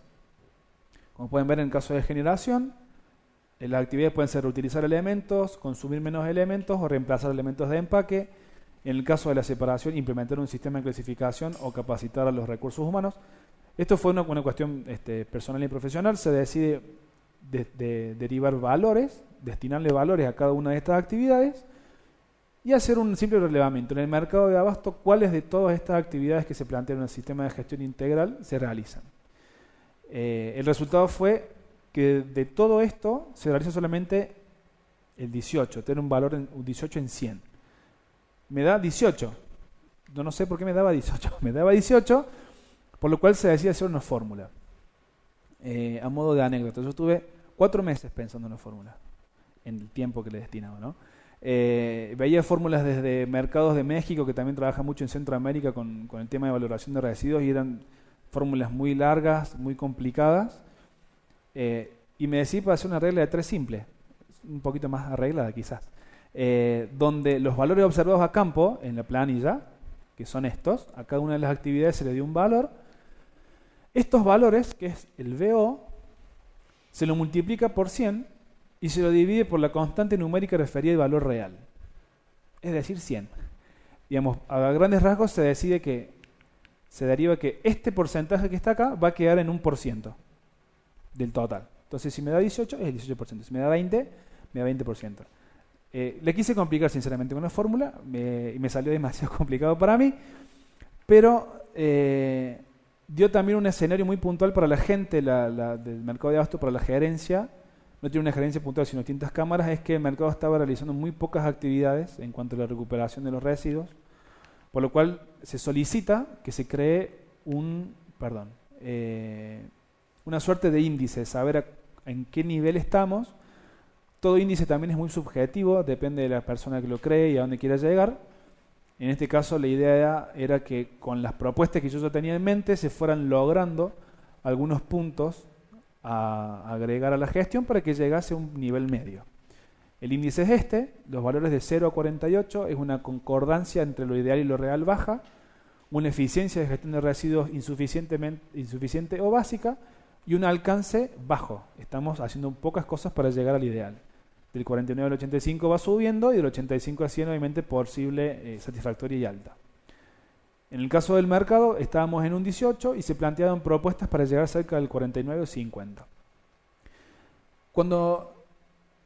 Como pueden ver en el caso de generación, las actividades pueden ser reutilizar elementos, consumir menos elementos o reemplazar elementos de empaque. En el caso de la separación, implementar un sistema de clasificación o capacitar a los recursos humanos. Esto fue una cuestión personal y profesional. Se decide derivar valores, destinarle valores a cada una de estas actividades y hacer un simple relevamiento. En el mercado de abasto, ¿cuáles de todas estas actividades que se plantean en el sistema de gestión integral se realizan? El resultado fue que de todo esto se realiza solamente el 18, tener un valor un 18 en 100. Me da 18. Yo no sé por qué me daba 18. Me daba 18, por lo cual se decide hacer una fórmula. A modo de anécdota, yo estuve 4 meses pensando en una fórmula, en el tiempo que le destinaba, ¿no? Veía fórmulas desde mercados de México, que también trabaja mucho en Centroamérica con el tema de valoración de residuos, y eran fórmulas muy largas, muy complicadas. Y me decidí para hacer una regla de 3 simple, un poquito más arreglada quizás, donde los valores observados a campo en la planilla, que son estos, a cada una de las actividades se le dio un valor. Estos valores, que es el VO, se lo multiplica por 100 y se lo divide por la constante numérica referida al valor real, es decir, 100. Digamos, a grandes rasgos se deriva que este porcentaje que está acá va a quedar en 1% del total. Entonces, si me da 18, es el 18%. Si me da 20, me da 20%. Le quise complicar sinceramente con la fórmula y me salió demasiado complicado para mí, pero dio también un escenario muy puntual para la gente del mercado de abasto, para la gerencia. No tiene una gerencia puntual, sino distintas cámaras. Es que el mercado estaba realizando muy pocas actividades en cuanto a la recuperación de los residuos, por lo cual se solicita que se cree una suerte de índice, saber en qué nivel estamos. Todo índice también es muy subjetivo, depende de la persona que lo cree y a dónde quiera llegar. En este caso la idea era que con las propuestas que yo ya tenía en mente se fueran logrando algunos puntos a agregar a la gestión para que llegase a un nivel medio. El índice es los valores de 0 a 48 es una concordancia entre lo ideal y lo real baja, una eficiencia de gestión de residuos insuficiente o básica y un alcance bajo. Estamos haciendo pocas cosas para llegar al ideal. Del 49 al 85 va subiendo y del 85 al 100 obviamente posible, satisfactoria y alta. En el caso del mercado estábamos en un 18 y se planteaban propuestas para llegar cerca del 49 o 50. Cuando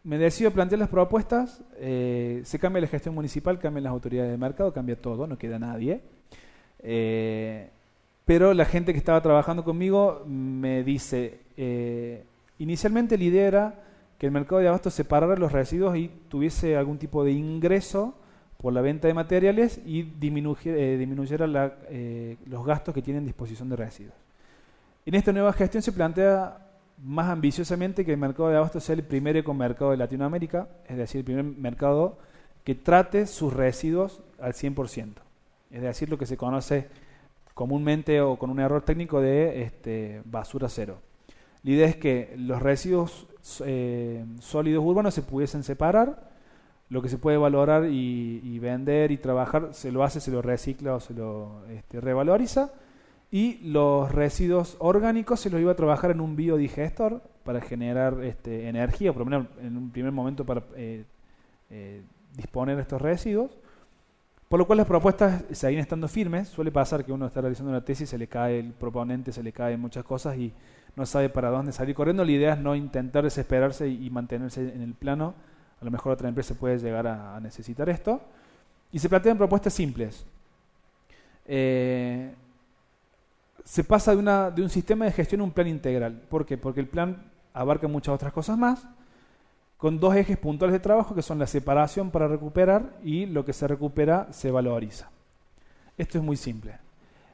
me decido plantear las propuestas, se cambia la gestión municipal, cambian las autoridades de mercado, cambia todo, no queda nadie. Pero la gente que estaba trabajando conmigo me dice, inicialmente la idea era que el mercado de abasto separara los residuos y tuviese algún tipo de ingreso por la venta de materiales y disminuyera los gastos que tienen disposición de residuos. En esta nueva gestión se plantea más ambiciosamente que el mercado de abasto sea el primer ecomercado de Latinoamérica, es decir, el primer mercado que trate sus residuos al 100%, es decir, lo que se conoce comúnmente o con un error técnico de basura cero. La idea es que los residuos sólidos urbanos se pudiesen separar, lo que se puede valorar y vender y trabajar se lo recicla o se lo revaloriza, y los residuos orgánicos se los iba a trabajar en un biodigestor para generar energía, por lo menos en un primer momento para disponer de estos residuos. Por lo cual las propuestas seguían estando firmes. Suele pasar que uno está realizando una tesis, se le cae el proponente, se le caen muchas cosas y no sabe para dónde salir corriendo. La idea es no intentar desesperarse y mantenerse en el plano. A lo mejor otra empresa puede llegar a necesitar esto. Y se plantean propuestas simples. Se pasa de un sistema de gestión a un plan integral. ¿Por qué? Porque el plan abarca muchas otras cosas más, con dos ejes puntuales de trabajo que son la separación para recuperar y lo que se recupera se valoriza. Esto es muy simple.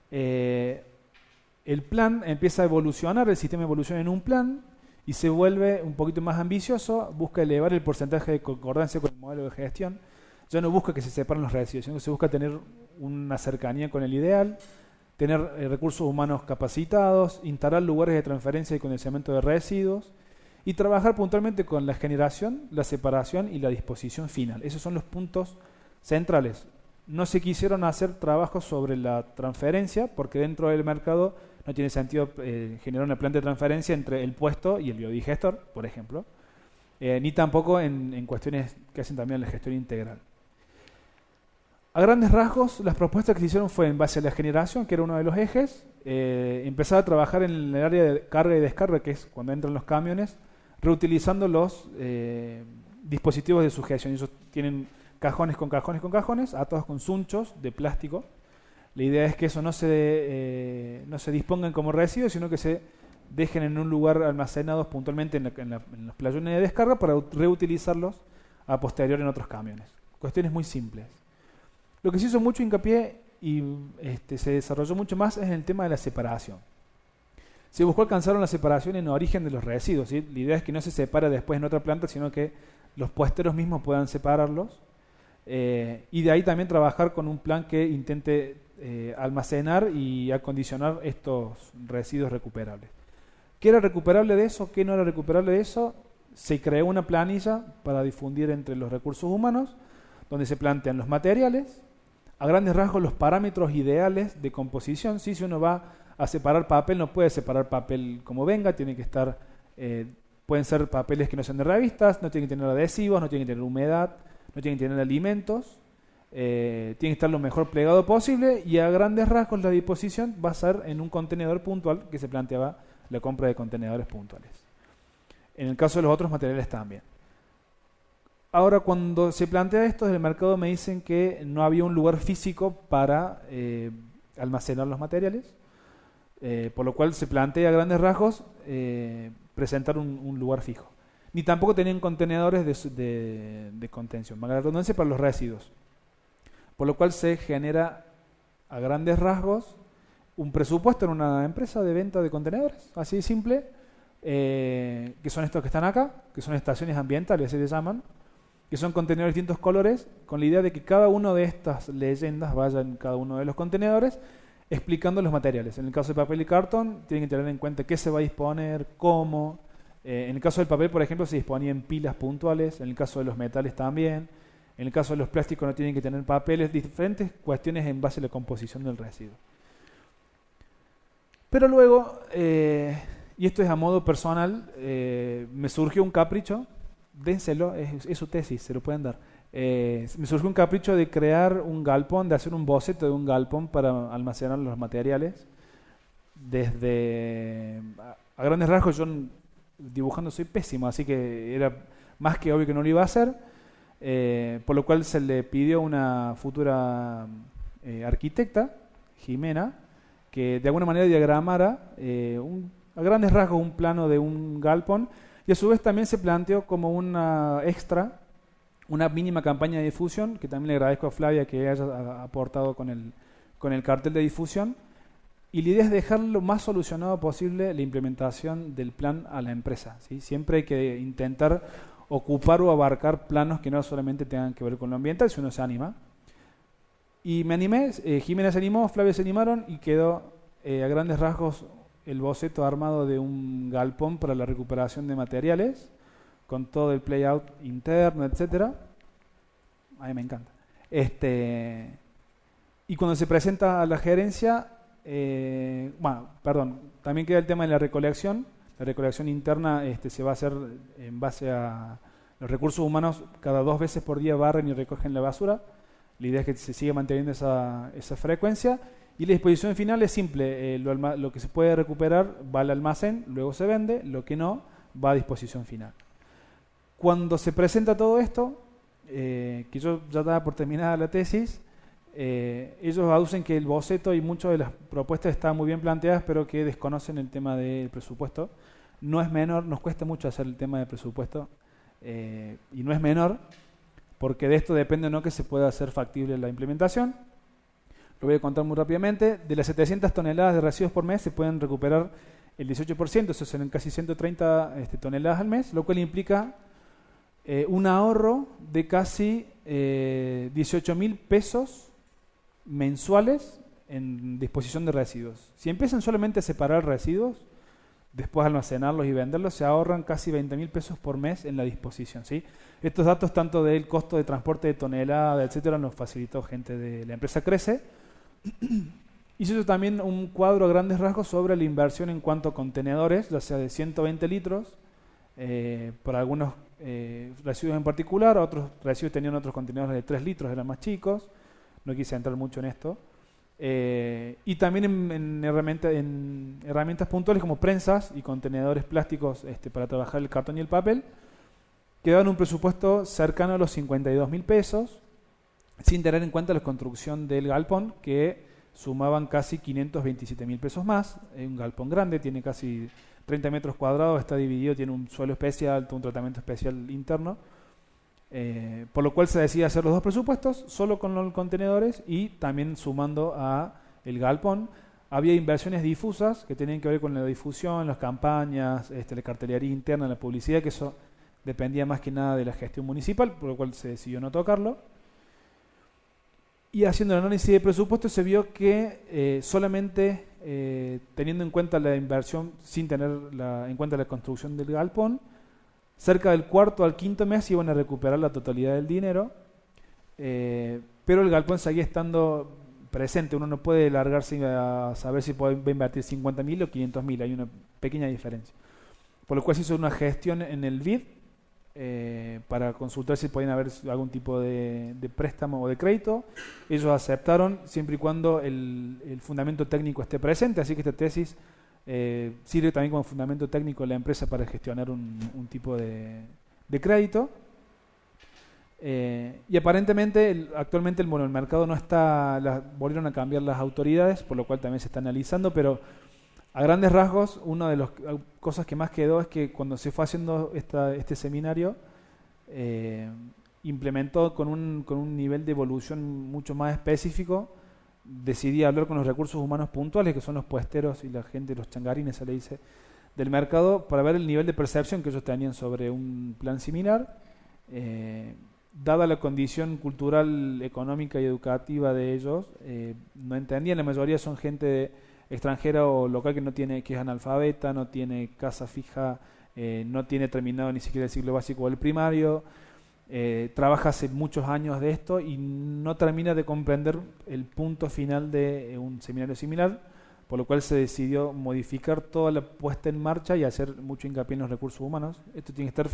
El plan empieza a evolucionar, el sistema evoluciona en un plan y se vuelve un poquito más ambicioso, busca elevar el porcentaje de concordancia con el modelo de gestión. Ya no busca que se separen los residuos, sino que se busca tener una cercanía con el ideal, tener recursos humanos capacitados, instalar lugares de transferencia y condicionamiento de residuos y trabajar puntualmente con la generación, la separación y la disposición final. Esos son los puntos centrales. No se quisieron hacer trabajos sobre la transferencia porque dentro del mercado no tiene sentido generar una planta de transferencia entre el puesto y el biodigestor, por ejemplo, ni tampoco en cuestiones que hacen también la gestión integral. A grandes rasgos, las propuestas que se hicieron fue en base a la generación, que era uno de los ejes, empezar a trabajar en el área de carga y descarga, que es cuando entran los camiones, reutilizando los dispositivos de sujeción. Ellos tienen cajones con cajones con cajones, atados con sunchos de plástico. La idea es que eso no se dispongan como residuos, sino que se dejen en un lugar almacenados puntualmente en los playones de descarga para reutilizarlos a posterior en otros camiones. Cuestiones muy simples. Lo que se hizo mucho hincapié y se desarrolló mucho más es el tema de la separación. Se buscó alcanzar una separación en origen de los residuos, ¿sí? La idea es que no se separe después en otra planta, sino que los puesteros mismos puedan separarlos. Y de ahí también trabajar con un plan que intente almacenar y acondicionar estos residuos recuperables. ¿Qué era recuperable de eso? ¿Qué no era recuperable de eso? Se creó una planilla para difundir entre los recursos humanos, donde se plantean los materiales, a grandes rasgos los parámetros ideales de composición. ¿Sí? Si uno va a separar papel, no puede separar papel como venga, tiene que estar, pueden ser papeles que no sean de revistas, no tienen que tener adhesivos, no tienen que tener humedad, no tienen que tener alimentos, tiene que estar lo mejor plegado posible y a grandes rasgos la disposición va a ser en un contenedor puntual que se planteaba la compra de contenedores puntuales. En el caso de los otros materiales también. Ahora, cuando se plantea esto, desde el mercado me dicen que no había un lugar físico para almacenar los materiales, por lo cual se plantea a grandes rasgos presentar un lugar fijo. Ni tampoco tenían contenedores de contención, valga la redundancia, para los residuos. Por lo cual se genera a grandes rasgos un presupuesto en una empresa de venta de contenedores, así de simple, que son estos que están acá, que son estaciones ambientales, así se llaman, que son contenedores de distintos colores, con la idea de que cada una de estas leyendas vaya en cada uno de los contenedores, explicando los materiales. En el caso de papel y cartón, tienen que tener en cuenta qué se va a disponer, cómo. En el caso del papel, por ejemplo, se disponían pilas puntuales, en el caso de los metales también, en el caso de los plásticos no tienen que tener papeles, diferentes cuestiones en base a la composición del residuo. Pero luego, y esto es a modo personal, me surgió un capricho. Dénselo, es su tesis, se lo pueden dar. Me surgió un capricho de crear un galpón, de hacer un boceto de un galpón para almacenar los materiales. Desde, a grandes rasgos, yo dibujando soy pésimo, así que era más que obvio que no lo iba a hacer, por lo cual se le pidió a una futura arquitecta, Jimena, que de alguna manera diagramara a grandes rasgos un plano de un galpón. Y a su vez también se planteó como una extra, una mínima campaña de difusión, que también le agradezco a Flavia que haya aportado con el cartel de difusión. Y la idea es dejar lo más solucionado posible la implementación del plan a la empresa, ¿sí? Siempre hay que intentar ocupar o abarcar planos que no solamente tengan que ver con lo ambiental, si uno se anima. Y me animé, Jimena se animó, Flavia se animaron y quedó a grandes rasgos el boceto armado de un galpón para la recuperación de materiales, con todo el playout interno, etcétera. A mí me encanta. Y cuando se presenta a la gerencia, también queda el tema de la recolección. La recolección interna se va a hacer en base a los recursos humanos, cada 2 veces por día barren y recogen la basura. La idea es que se siga manteniendo esa frecuencia. Y la disposición final es simple, lo que se puede recuperar va al almacén, luego se vende, lo que no va a disposición final. Cuando se presenta todo esto, que yo ya estaba por terminada la tesis, ellos aducen que el boceto y muchas de las propuestas están muy bien planteadas, pero que desconocen el tema del presupuesto. No es menor, nos cuesta mucho hacer el tema de presupuesto, y no es menor, porque de esto depende o no que se pueda hacer factible la implementación. Lo voy a contar muy rápidamente. De las 700 toneladas de residuos por mes se pueden recuperar el 18%, eso serán casi 130 toneladas al mes, lo cual implica un ahorro de casi 18.000 pesos mensuales en disposición de residuos. Si empiezan solamente a separar residuos, después almacenarlos y venderlos, se ahorran casi 20.000 pesos por mes en la disposición, ¿sí? Estos datos, tanto del costo de transporte de tonelada, etcétera, nos facilitó gente de la empresa Crece. Hizo también un cuadro a grandes rasgos sobre la inversión en cuanto a contenedores, ya sea de 120 litros, para algunos residuos en particular, otros residuos tenían otros contenedores de 3 litros, eran más chicos, no quise entrar mucho en esto. Y también en herramientas puntuales como prensas y contenedores plásticos para trabajar el cartón y el papel, quedaban un presupuesto cercano a los 52.000 pesos, sin tener en cuenta la construcción del galpón, que sumaban casi 527.000 pesos más. Es un galpón grande, tiene casi 30 metros cuadrados, está dividido, tiene un suelo especial, un tratamiento especial interno, por lo cual se decide hacer los dos presupuestos, solo con los contenedores y también sumando a el galpón. Había inversiones difusas que tenían que ver con la difusión, las campañas, la cartelería interna, la publicidad, que eso dependía más que nada de la gestión municipal, por lo cual se decidió no tocarlo. Y haciendo el análisis de presupuesto se vio que solamente teniendo en cuenta la inversión, sin tener en cuenta la construcción del galpón, cerca del cuarto al quinto mes iban a recuperar la totalidad del dinero, pero el galpón seguía estando presente. Uno no puede largarse a saber si va a invertir 50.000 o 500.000, hay una pequeña diferencia. Por lo cual se hizo una gestión en el BID para consultar si podían haber algún tipo de préstamo o de crédito. Ellos aceptaron siempre y cuando el fundamento técnico esté presente, así que esta tesis sirve también como fundamento técnico de la empresa para gestionar un tipo de crédito. Y aparentemente actualmente el mercado no está, volvieron a cambiar las autoridades, por lo cual también se está analizando, pero a grandes rasgos, una de las cosas que más quedó es que cuando se fue haciendo este seminario, implementó con un nivel de evolución mucho más específico. Decidí hablar con los recursos humanos puntuales, que son los puesteros y la gente, los changarines, se le dice, del mercado, para ver el nivel de percepción que ellos tenían sobre un plan similar. Dada la condición cultural, económica y educativa de ellos, no entendían. La mayoría son gente extranjera o local que es analfabeta, no tiene casa fija, no tiene terminado ni siquiera el ciclo básico o el primario, trabaja hace muchos años de esto y no termina de comprender el punto final de un seminario similar, por lo cual se decidió modificar toda la puesta en marcha y hacer mucho hincapié en los recursos humanos. Esto tiene que estar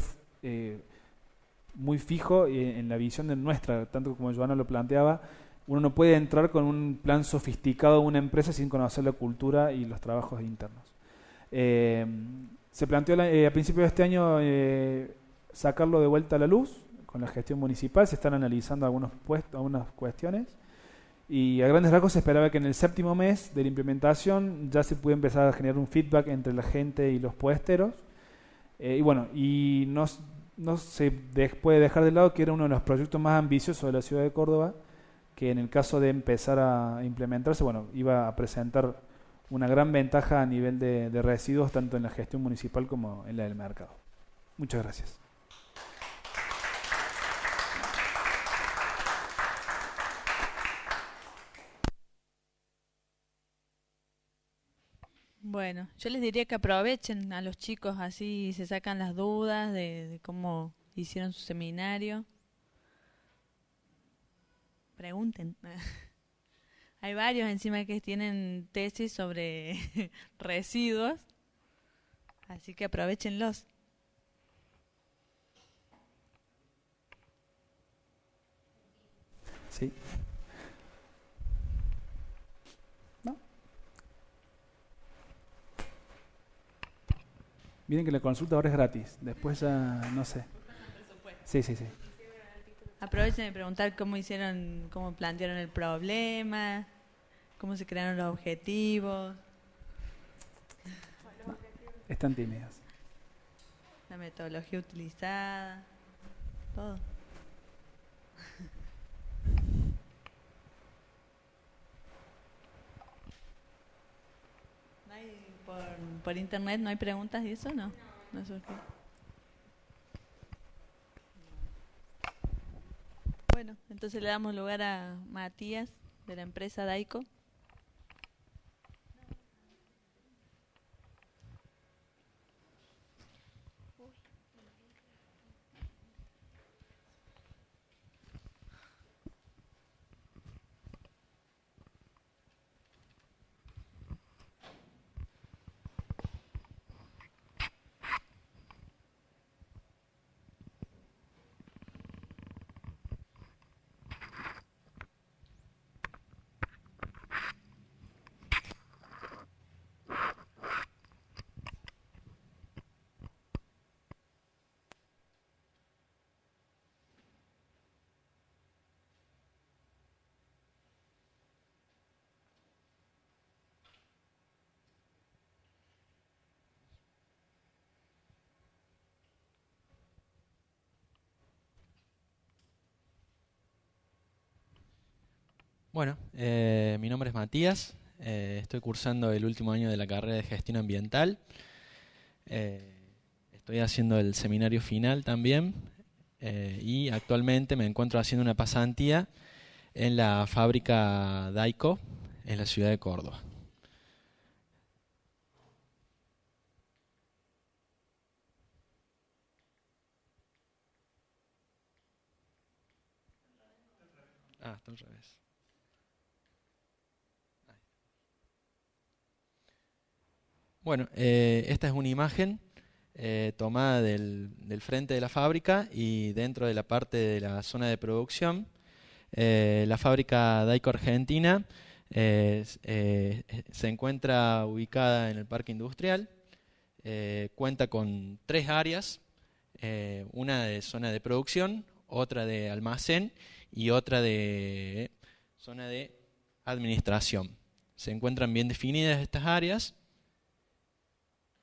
muy fijo en la visión de nuestra, tanto como Joana lo planteaba. Uno no puede entrar con un plan sofisticado a una empresa sin conocer la cultura y los trabajos internos. Se planteó a principios de este año sacarlo de vuelta a la luz con la gestión municipal. Se están analizando algunas cuestiones y a grandes rasgos se esperaba que en el 7º mes de la implementación ya se pudiera empezar a generar un feedback entre la gente y los puesteros. Y no se puede dejar de lado que era uno de los proyectos más ambiciosos de la ciudad de Córdoba, que en el caso de empezar a implementarse, iba a presentar una gran ventaja a nivel de residuos, tanto en la gestión municipal como en la del mercado. Muchas gracias. Bueno, yo les diría que aprovechen a los chicos, así se sacan las dudas de cómo hicieron su seminario. Pregunten. Hay varios encima que tienen tesis sobre residuos, así que aprovechenlos. ¿Sí? ¿No? Miren que la consulta ahora es gratis. Después ya no sé. Sí, sí, sí. Aprovechen de preguntar cómo hicieron, cómo plantearon el problema, cómo se crearon los objetivos, Están tímidas. la metodología utilizada, todo. ¿No hay por internet no hay preguntas y eso? No, no surgió. Bueno, entonces le damos lugar a Matías de la empresa Daico. Bueno, mi nombre es Matías, estoy cursando el último año de la carrera de Gestión Ambiental. Estoy haciendo el seminario final también y actualmente me encuentro haciendo una pasantía en la fábrica Daico en la ciudad de Córdoba. Está al revés. Bueno, esta es una imagen tomada del frente de la fábrica y dentro de la parte de la zona de producción. La fábrica Daico Argentina se encuentra ubicada en el parque industrial. Cuenta con 3 áreas, una de zona de producción, otra de almacén y otra de zona de administración. Se encuentran bien definidas estas áreas.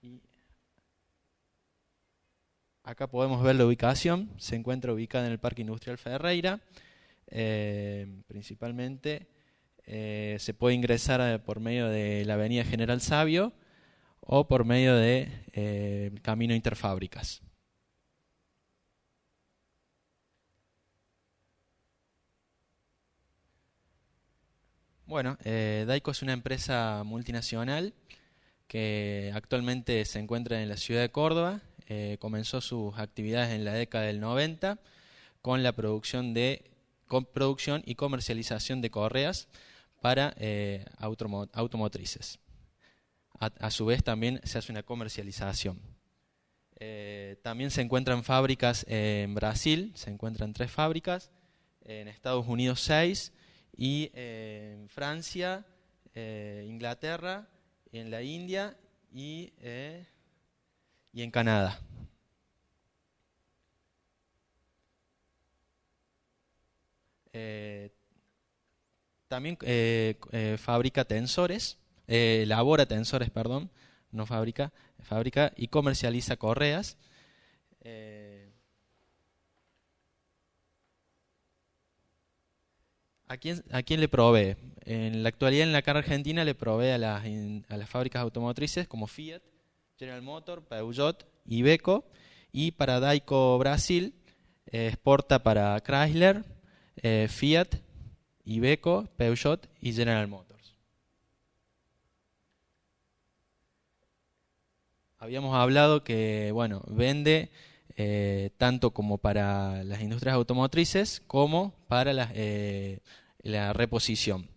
Y acá podemos ver la ubicación, se encuentra ubicada en el Parque Industrial Ferreira. Principalmente se puede ingresar por medio de la Avenida General Sabio o por medio de Camino Interfábricas. Bueno, Daico es una empresa multinacional que actualmente se encuentra en la ciudad de Córdoba. Comenzó sus actividades en la década del 90 con la producción y comercialización de correas para automotrices. A su vez también se hace una comercialización. También se encuentran fábricas en Brasil, se encuentran 3 fábricas, en Estados Unidos 6 y en Francia, Inglaterra, en la India y en Canadá. También fabrica tensores, elabora tensores, perdón, no fabrica, fabrica y comercializa correas. ¿A quién le provee? En la actualidad en la carga argentina le provee a las fábricas automotrices como Fiat, General Motors, Peugeot, Iveco, y para Daico Brasil exporta para Chrysler, Fiat, Iveco, Peugeot y General Motors. Habíamos hablado que bueno, vende tanto como para las industrias automotrices como para la reposición.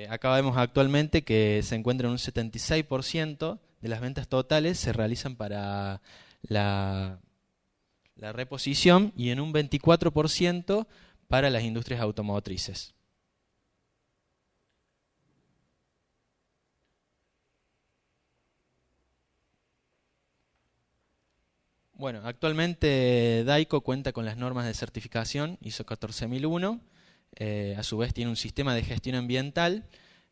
Acá vemos actualmente que se encuentra en un 76% de las ventas totales se realizan para la reposición y en un 24% para las industrias automotrices. Bueno, actualmente Daico cuenta con las normas de certificación ISO 14001. A su vez tiene un sistema de gestión ambiental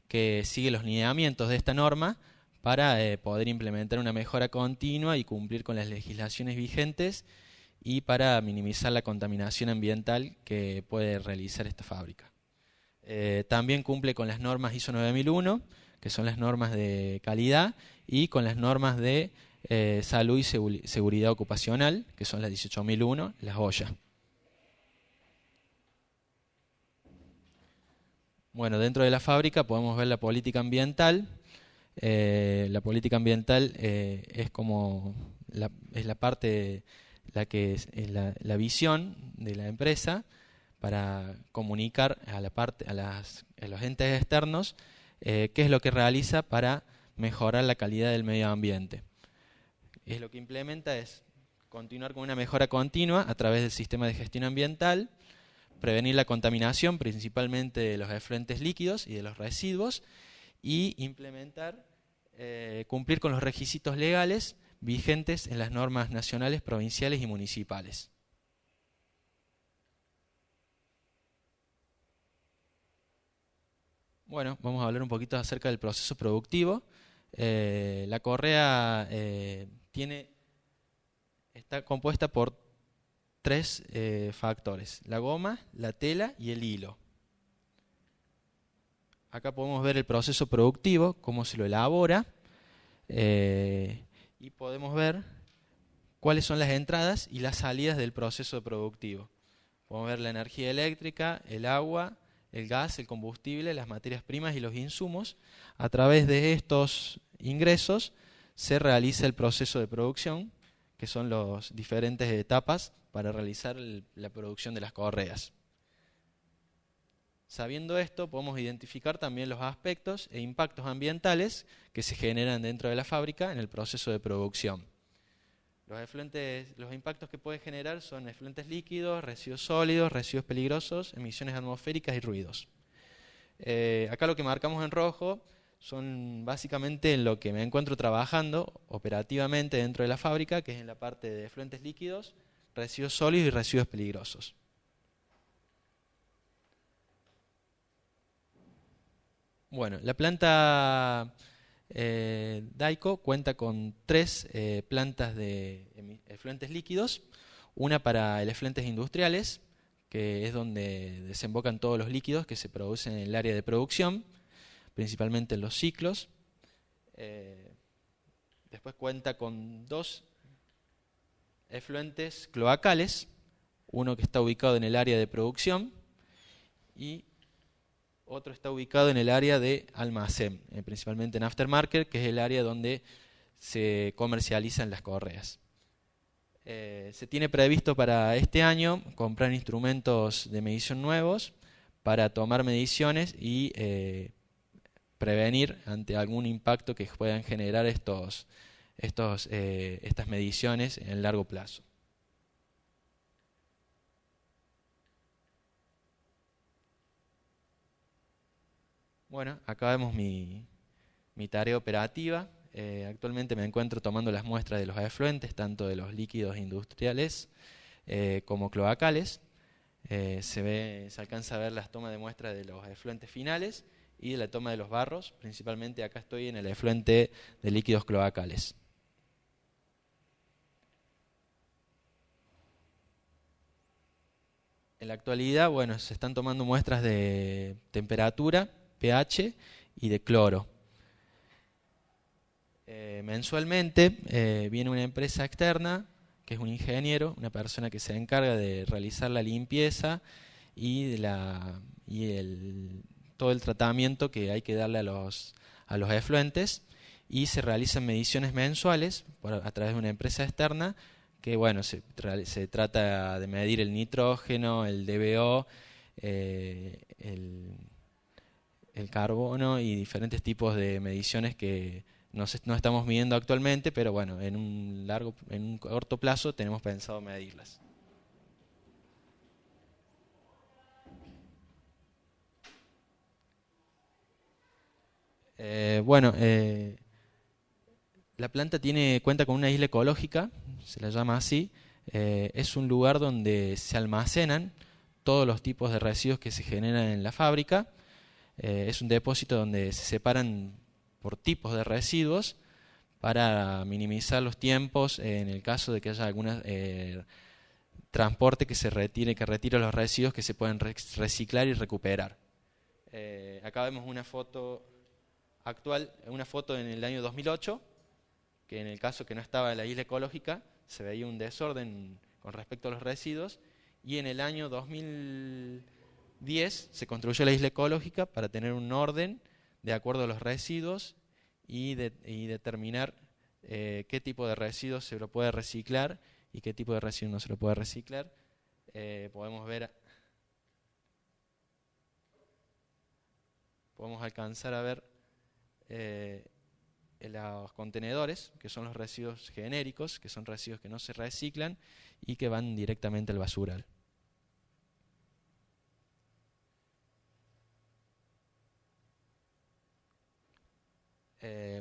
que sigue los lineamientos de esta norma para poder implementar una mejora continua y cumplir con las legislaciones vigentes y para minimizar la contaminación ambiental que puede realizar esta fábrica. También cumple con las normas ISO 9001, que son las normas de calidad, y con las normas de salud y seguridad ocupacional, que son las 18001, las OSHA. Bueno, dentro de la fábrica podemos ver la política ambiental. La política ambiental es como la parte, la visión de la empresa para comunicar a los entes externos qué es lo que realiza para mejorar la calidad del medio ambiente. Es lo que implementa es continuar con una mejora continua a través del sistema de gestión ambiental, prevenir la contaminación principalmente de los efluentes líquidos y de los residuos, y implementar, cumplir con los requisitos legales vigentes en las normas nacionales, provinciales y municipales. Bueno, vamos a hablar un poquito acerca del proceso productivo. La correa está compuesta por tres factores: la goma, la tela y el hilo. Acá podemos ver el proceso productivo, cómo se lo elabora, y podemos ver cuáles son las entradas y las salidas del proceso productivo. Podemos ver la energía eléctrica, el agua, el gas, el combustible, las materias primas y los insumos. A través de estos ingresos se realiza el proceso de producción, que son las diferentes etapas para realizar la producción de las correas. Sabiendo esto, podemos identificar también los aspectos e impactos ambientales que se generan dentro de la fábrica en el proceso de producción. Los impactos que puede generar son efluentes líquidos, residuos sólidos, residuos peligrosos, emisiones atmosféricas y ruidos. Acá lo que marcamos en rojo son básicamente en lo que me encuentro trabajando operativamente dentro de la fábrica, que es en la parte de efluentes líquidos, residuos sólidos y residuos peligrosos. Bueno, la planta Daico cuenta con tres plantas de efluentes líquidos, una para efluentes industriales, que es donde desembocan todos los líquidos que se producen en el área de producción, principalmente en los ciclos. Después cuenta con dos efluentes cloacales, uno que está ubicado en el área de producción y otro está ubicado en el área de almacén, principalmente en aftermarket, que es el área donde se comercializan las correas. Se tiene previsto para este año comprar instrumentos de medición nuevos para tomar mediciones y prevenir ante algún impacto que puedan generar estas mediciones en el largo plazo. Bueno, acá vemos mi tarea operativa. Actualmente me encuentro tomando las muestras de los efluentes, tanto de los líquidos industriales como cloacales. Se alcanza a ver las tomas de muestras de los efluentes finales y de la toma de los barros. Principalmente acá estoy en el efluente de líquidos cloacales. En la actualidad, bueno, se están tomando muestras de temperatura, pH y de cloro. Mensualmente viene una empresa externa, que es un ingeniero, una persona que se encarga de realizar la limpieza y todo el tratamiento que hay que darle a los efluentes, y se realizan mediciones mensuales a través de una empresa externa que, bueno, se trata de medir el nitrógeno, el DBO, el carbono y diferentes tipos de mediciones que no estamos midiendo actualmente, pero bueno, en un corto plazo tenemos pensado medirlas. Bueno, la planta cuenta con una isla ecológica, se la llama así. Es un lugar donde se almacenan todos los tipos de residuos que se generan en la fábrica. Es un depósito donde se separan por tipos de residuos para minimizar los tiempos en el caso de que haya algún transporte que retire los residuos que se pueden reciclar y recuperar. Acá vemos una foto actual, una foto en el año 2008, que en el caso que no estaba la isla ecológica se veía un desorden con respecto a los residuos, y en el año 2010 se construyó la isla ecológica para tener un orden de acuerdo a los residuos y determinar qué tipo de residuos se lo puede reciclar y qué tipo de residuos no se lo puede reciclar. Podemos alcanzar a ver los contenedores, que son los residuos genéricos, que son residuos que no se reciclan y que van directamente al basural.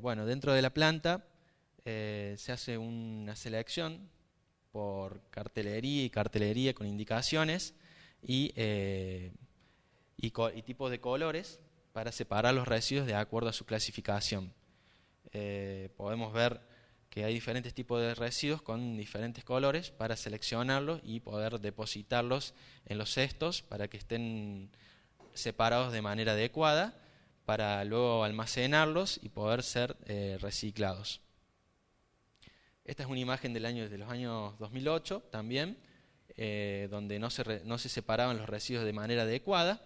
Bueno, dentro de la planta se hace una selección por cartelería con indicaciones y tipos de colores para separar los residuos de acuerdo a su clasificación. Podemos ver que hay diferentes tipos de residuos con diferentes colores para seleccionarlos y poder depositarlos en los cestos para que estén separados de manera adecuada, para luego almacenarlos y poder ser reciclados. Esta es una imagen de los años 2008 también, donde no se separaban los residuos de manera adecuada,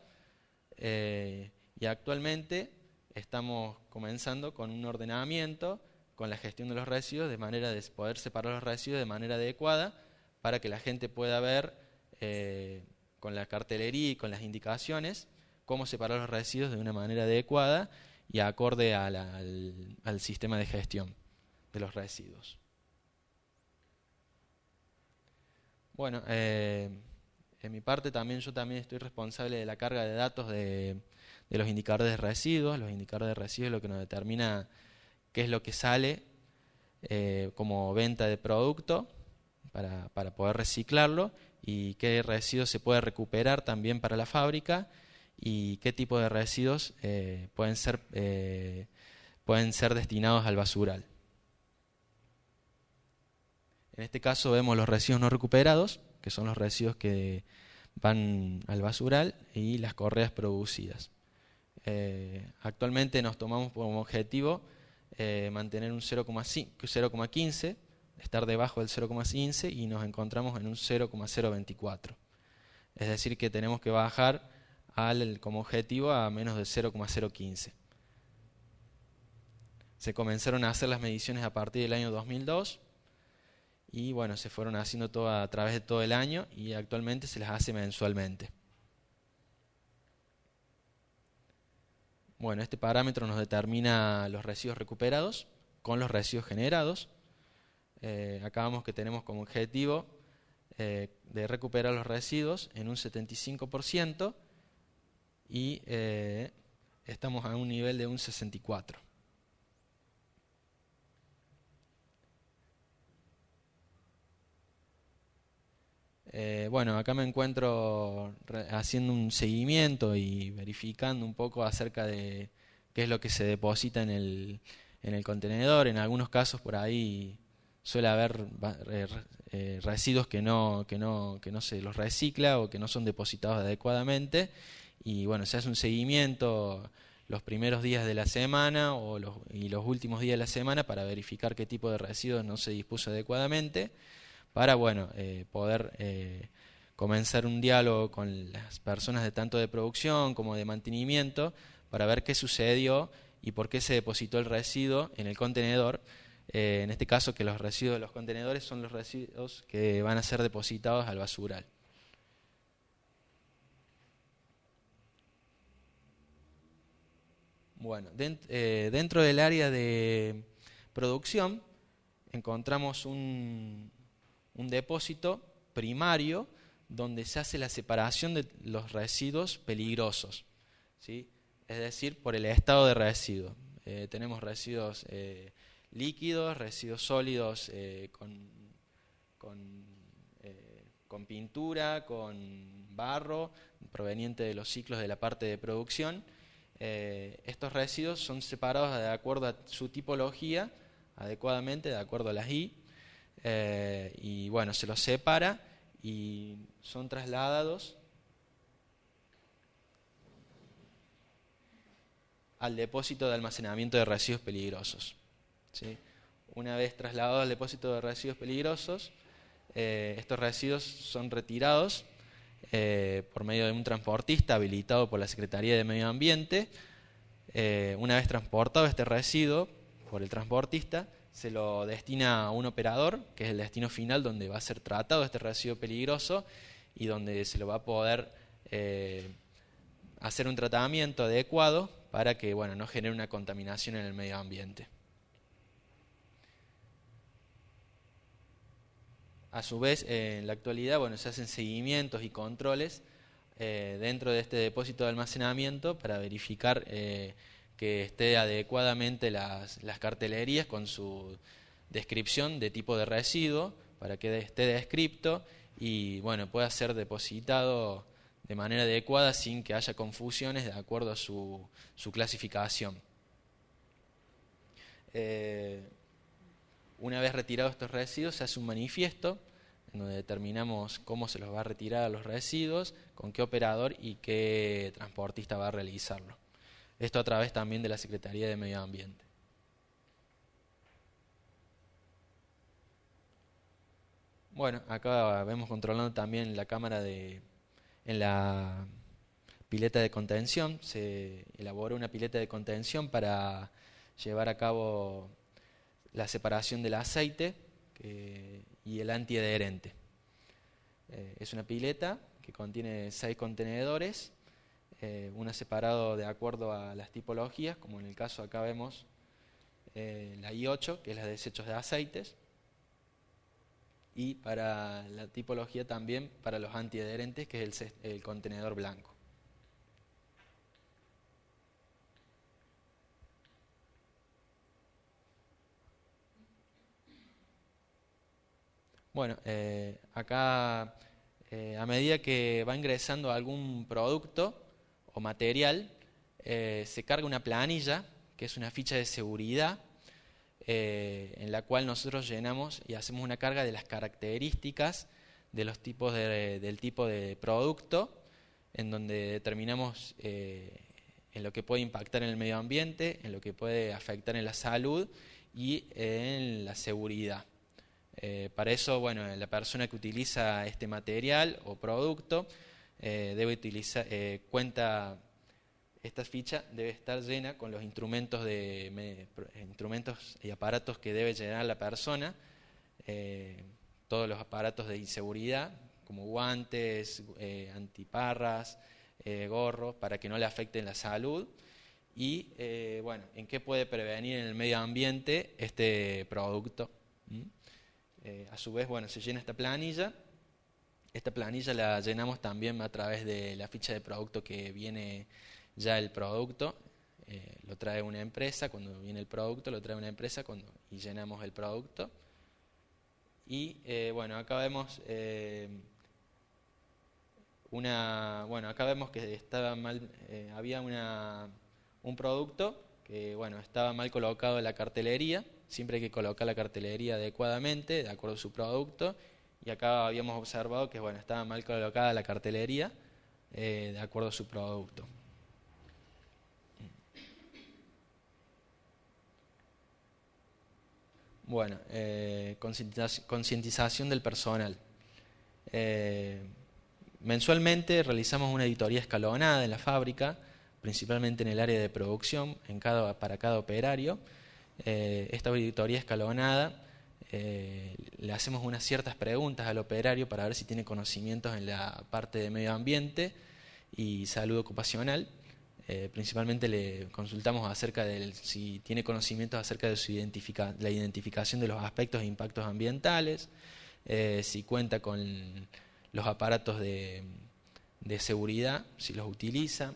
y actualmente estamos comenzando con un ordenamiento, con la gestión de los residuos, de manera de poder separar los residuos de manera adecuada para que la gente pueda ver con la cartelería y con las indicaciones cómo separar los residuos de una manera adecuada y acorde al sistema de gestión de los residuos. Bueno, en mi parte yo también estoy responsable de la carga de datos de los indicadores de residuos. Los indicadores de residuos es lo que nos determina qué es lo que sale como venta de producto para poder reciclarlo y qué residuos se puede recuperar también para la fábrica y qué tipo de residuos pueden ser destinados al basural. En este caso vemos los residuos no recuperados, que son los residuos que van al basural, y las correas producidas. Actualmente nos tomamos como objetivo mantener un 0,15, estar debajo del 0,15 y nos encontramos en un 0,024. Es decir, que tenemos que bajar como objetivo a menos de 0,015. Se comenzaron a hacer las mediciones a partir del año 2002 y bueno, se fueron haciendo a través de todo el año y actualmente se las hace mensualmente. Bueno, este parámetro nos determina los residuos recuperados con los residuos generados. Acá vemos que tenemos como objetivo de recuperar los residuos en un 75% y estamos a un nivel de un 64%. Bueno, acá me encuentro haciendo un seguimiento y verificando un poco acerca de qué es lo que se deposita en el contenedor. En algunos casos por ahí suele haber residuos que no se los recicla o que no son depositados adecuadamente. Y bueno, se hace un seguimiento los primeros días de la semana y los últimos días de la semana para verificar qué tipo de residuos no se dispuso adecuadamente, para poder comenzar un diálogo con las personas de tanto de producción como de mantenimiento para ver qué sucedió y por qué se depositó el residuo en el contenedor. En este caso, que los residuos de los contenedores son los residuos que van a ser depositados al basural. Bueno, dentro del área de producción encontramos un depósito primario donde se hace la separación de los residuos peligrosos, ¿sí? Es decir, por el estado de residuo. Tenemos residuos líquidos, residuos sólidos con pintura, con barro, proveniente de los ciclos de la parte de producción. Estos residuos son separados de acuerdo a su tipología, adecuadamente, de acuerdo a las I, y bueno, se los separa y son trasladados al depósito de almacenamiento de residuos peligrosos, ¿sí? Una vez trasladados al depósito de residuos peligrosos, estos residuos son retirados por medio de un transportista habilitado por la Secretaría de Medio Ambiente. Una vez transportado este residuo por el transportista, se lo destina a un operador, que es el destino final donde va a ser tratado este residuo peligroso y donde se lo va a poder hacer un tratamiento adecuado para que, bueno, no genere una contaminación en el medio ambiente. A su vez, en la actualidad, bueno, se hacen seguimientos y controles dentro de este depósito de almacenamiento para verificar que esté adecuadamente las cartelerías con su descripción de tipo de residuo, para que esté descripto y, bueno, pueda ser depositado de manera adecuada sin que haya confusiones de acuerdo a su clasificación. Una vez retirados estos residuos, se hace un manifiesto en donde determinamos cómo se los va a retirar a los residuos, con qué operador y qué transportista va a realizarlo. Esto a través también de la Secretaría de Medio Ambiente. Bueno, acá vemos controlando también la cámara en la pileta de contención. Se elaboró una pileta de contención para llevar a cabo la separación del aceite y el antiadherente. Es una pileta que contiene 6 contenedores, uno separado de acuerdo a las tipologías, como en el caso acá vemos la I8, que es la de desechos de aceites, y para la tipología también para los antiadherentes, que es el contenedor blanco. Bueno, acá a medida que va ingresando algún producto o material, se carga una planilla, que es una ficha de seguridad, en la cual nosotros llenamos y hacemos una carga de las características de los tipos del tipo de producto, en donde determinamos en lo que puede impactar en el medio ambiente, en lo que puede afectar en la salud y en la seguridad. Para eso, bueno, la persona que utiliza este material o producto debe utilizar, esta ficha debe estar llena con los instrumentos y aparatos que debe llenar la persona, todos los aparatos de seguridad, como guantes, antiparras, gorros, para que no le afecten la salud. Y, bueno, ¿en qué puede prevenir en el medio ambiente este producto? A su vez, bueno, se llena esta planilla. Esta planilla la llenamos también a través de la ficha de producto que viene ya el producto. Lo trae una empresa, cuando viene el producto lo trae una empresa y llenamos el producto. Y bueno, acá vemos acá vemos que estaba mal, había un producto que, bueno, estaba mal colocado en la cartelería. Siempre hay que colocar la cartelería adecuadamente, de acuerdo a su producto. Y acá habíamos observado que, bueno, estaba mal colocada la cartelería, de acuerdo a su producto. Bueno, concientización del personal. Mensualmente realizamos una auditoría escalonada en la fábrica, principalmente en el área de producción, para cada operario. Esta auditoría escalonada, le hacemos unas ciertas preguntas al operario para ver si tiene conocimientos en la parte de medio ambiente y salud ocupacional. Principalmente le consultamos acerca de si tiene conocimientos acerca de la identificación de los aspectos e impactos ambientales, si cuenta con los aparatos de seguridad, si los utiliza.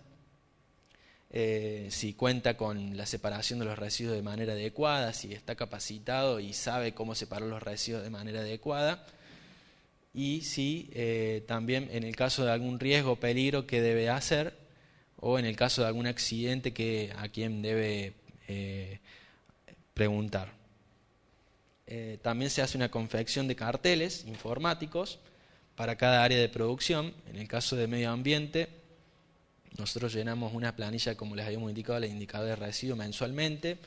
si cuenta con la separación de los residuos de manera adecuada, si está capacitado y sabe cómo separar los residuos de manera adecuada, y si también en el caso de algún riesgo o peligro qué debe hacer, o en el caso de algún accidente a quién debe preguntar. También se hace una confección de carteles informáticos para cada área de producción. En el caso de medio ambiente, nosotros llenamos una planilla, como les habíamos indicado, el indicador de residuos mensualmente,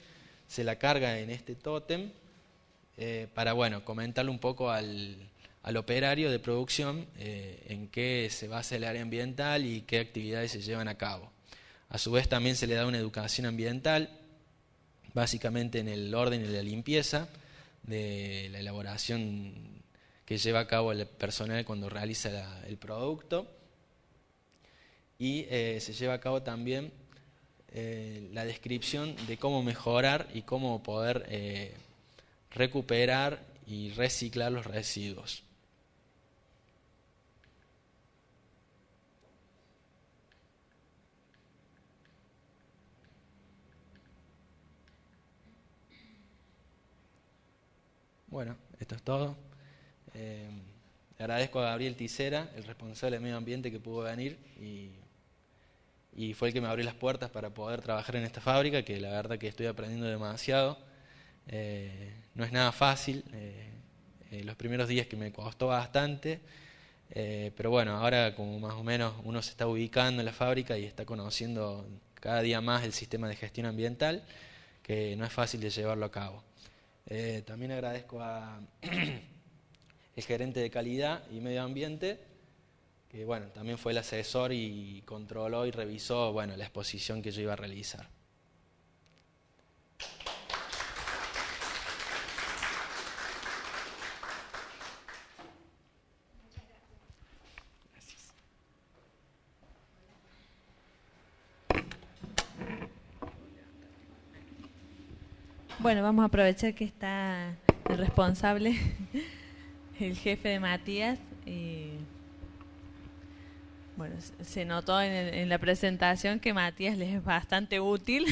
se la carga en este tótem para comentarle un poco al operario de producción en qué se basa el área ambiental y qué actividades se llevan a cabo. A su vez también se le da una educación ambiental, básicamente en el orden y la limpieza de la elaboración que lleva a cabo el personal cuando realiza el producto. Y se lleva a cabo también la descripción de cómo mejorar y cómo poder recuperar y reciclar los residuos. Bueno, esto es todo. Le agradezco a Gabriel Ticera, el responsable de medio ambiente, que pudo venir y fue el que me abrió las puertas para poder trabajar en esta fábrica, que la verdad que estoy aprendiendo demasiado. No es nada fácil, los primeros días que me costó bastante, pero bueno, ahora como más o menos uno se está ubicando en la fábrica y está conociendo cada día más el sistema de gestión ambiental, que no es fácil de llevarlo a cabo. También agradezco a el gerente de calidad y medio ambiente, que también fue el asesor y controló y revisó la exposición que yo iba a realizar. Bueno, vamos a aprovechar que está el responsable, el jefe de Matías. Se notó en la presentación que Matías les es bastante útil,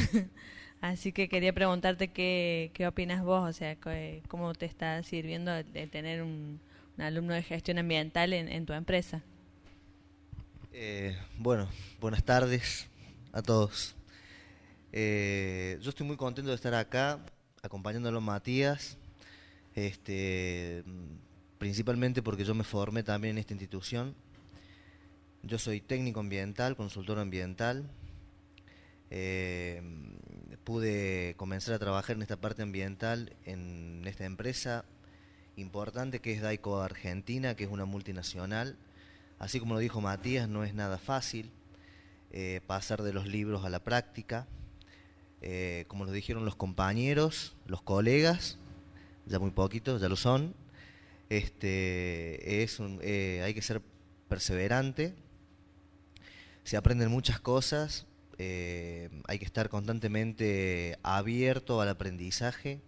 así que quería preguntarte qué opinas vos, o sea, cómo te está sirviendo de tener un alumno de gestión ambiental en tu empresa. Buenas tardes a todos. Yo estoy muy contento de estar acá acompañándolo a Matías, principalmente porque yo me formé también en esta institución. Yo soy técnico ambiental, consultor ambiental. Pude comenzar a trabajar en esta parte ambiental en esta empresa importante que es Daico Argentina, que es una multinacional. Así como lo dijo Matías, no es nada fácil pasar de los libros a la práctica. Como lo dijeron los compañeros, los colegas, ya muy poquitos, ya lo son. Hay que ser perseverante, se aprenden muchas cosas, hay que estar constantemente abierto al aprendizaje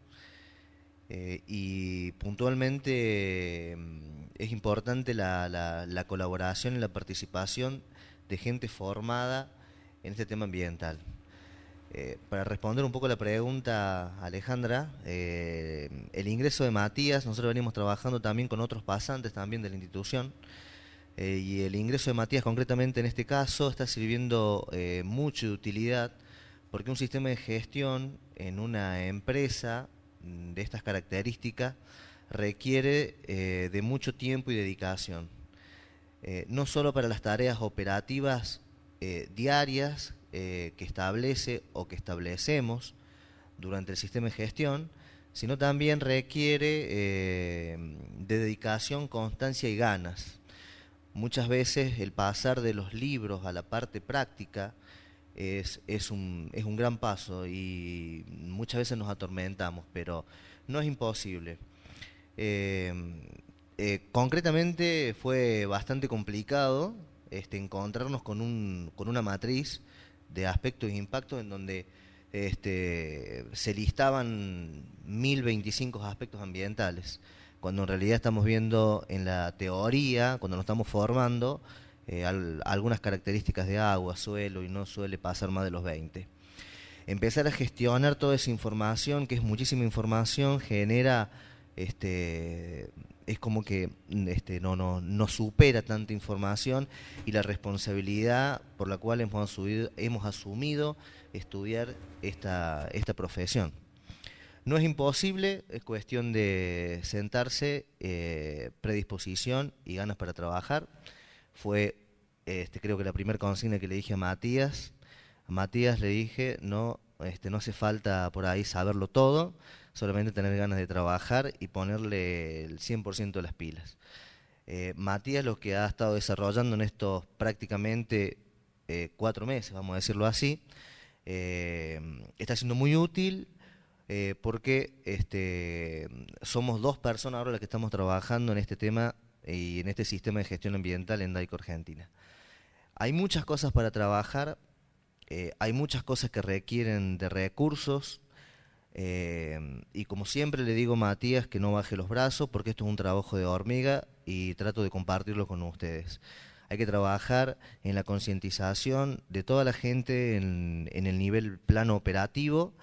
y puntualmente es importante la colaboración y la participación de gente formada en este tema ambiental. Para responder un poco la pregunta, Alejandra, el ingreso de Matías, nosotros venimos trabajando también con otros pasantes también de la institución, y el ingreso de Matías concretamente en este caso está sirviendo mucho de utilidad, porque un sistema de gestión en una empresa de estas características requiere de mucho tiempo y dedicación, no solo para las tareas operativas diarias que establece o que establecemos durante el sistema de gestión, sino también requiere de dedicación, constancia y ganas. Muchas veces el pasar de los libros a la parte práctica es un gran paso y muchas veces nos atormentamos, pero no es imposible. Concretamente fue bastante complicado encontrarnos con una matriz de aspectos e impactos en donde se listaban 1025 aspectos ambientales, cuando en realidad estamos viendo en la teoría, cuando nos estamos formando, algunas características de agua, suelo, y no suele pasar más de los 20. Empezar a gestionar toda esa información, que es muchísima información, genera, es como que no supera tanta información, y la responsabilidad por la cual hemos asumido estudiar esta profesión. No es imposible, es cuestión de sentarse, predisposición y ganas para trabajar. Fue, creo que la primera consigna que le dije a Matías. A Matías le dije, no hace falta por ahí saberlo todo, solamente tener ganas de trabajar y ponerle el 100% de las pilas. Matías lo que ha estado desarrollando en estos prácticamente 4 meses, vamos a decirlo así, está siendo muy útil, porque somos 2 personas ahora las que estamos trabajando en este tema y en este sistema de gestión ambiental en Daico Argentina. Hay muchas cosas para trabajar, hay muchas cosas que requieren de recursos, y como siempre le digo a Matías que no baje los brazos, porque esto es un trabajo de hormiga y trato de compartirlo con ustedes. Hay que trabajar en la concientización de toda la gente en el nivel plano operativo,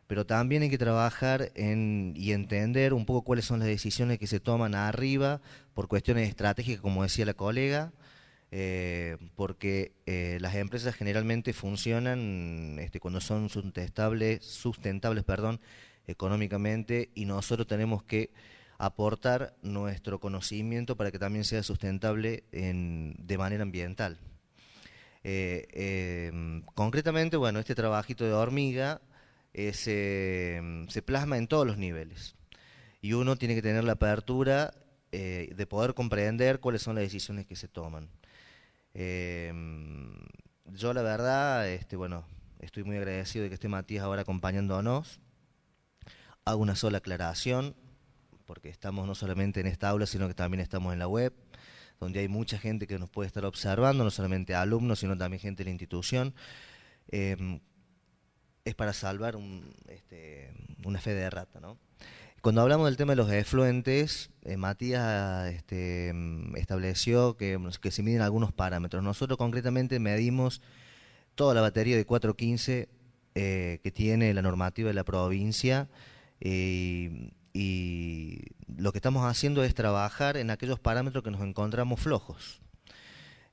pero también hay que trabajar y entender un poco cuáles son las decisiones que se toman arriba por cuestiones estratégicas, como decía la colega, porque las empresas generalmente funcionan cuando son sustentables, económicamente, y nosotros tenemos que aportar nuestro conocimiento para que también sea sustentable de manera ambiental. Concretamente, bueno, este trabajito de hormiga se plasma en todos los niveles, y uno tiene que tener la apertura de poder comprender cuáles son las decisiones que se toman. Yo la verdad, estoy muy agradecido de que esté Matías ahora acompañándonos. Hago una sola aclaración, porque estamos no solamente en esta aula, sino que también estamos en la web, donde hay mucha gente que nos puede estar observando, no solamente alumnos, sino también gente de la institución. Es para salvar una fe de rata, ¿no? Cuando hablamos del tema de los efluentes, Matías estableció que se miden algunos parámetros. Nosotros concretamente medimos toda la batería de 415 que tiene la normativa de la provincia, y lo que estamos haciendo es trabajar en aquellos parámetros que nos encontramos flojos.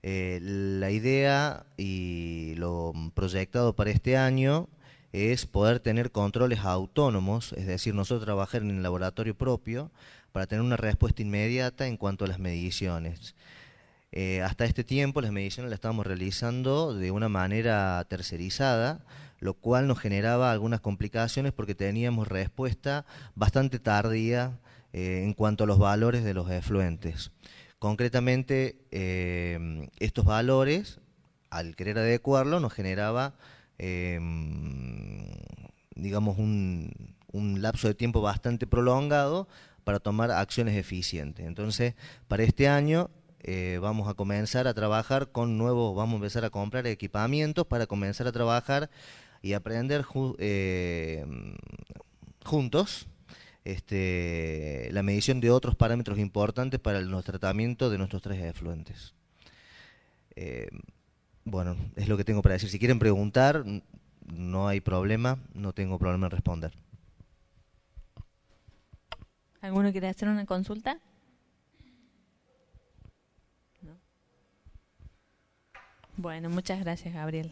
La idea y lo proyectado para este año es poder tener controles autónomos, es decir, nosotros trabajar en el laboratorio propio para tener una respuesta inmediata en cuanto a las mediciones. Hasta este tiempo las mediciones las estábamos realizando de una manera tercerizada, lo cual nos generaba algunas complicaciones porque teníamos respuesta bastante tardía en cuanto a los valores de los efluentes. Concretamente, estos valores, al querer adecuarlo, nos generaba digamos un lapso de tiempo bastante prolongado para tomar acciones eficientes. Entonces, para este año vamos a comenzar a trabajar vamos a empezar a comprar equipamientos para comenzar a trabajar y aprender juntos la medición de otros parámetros importantes para el tratamiento de nuestros 3 efluentes. Bueno, es lo que tengo para decir. Si quieren preguntar, no hay problema, no tengo problema en responder. ¿Alguno quiere hacer una consulta? ¿No? Bueno, muchas gracias, Gabriel.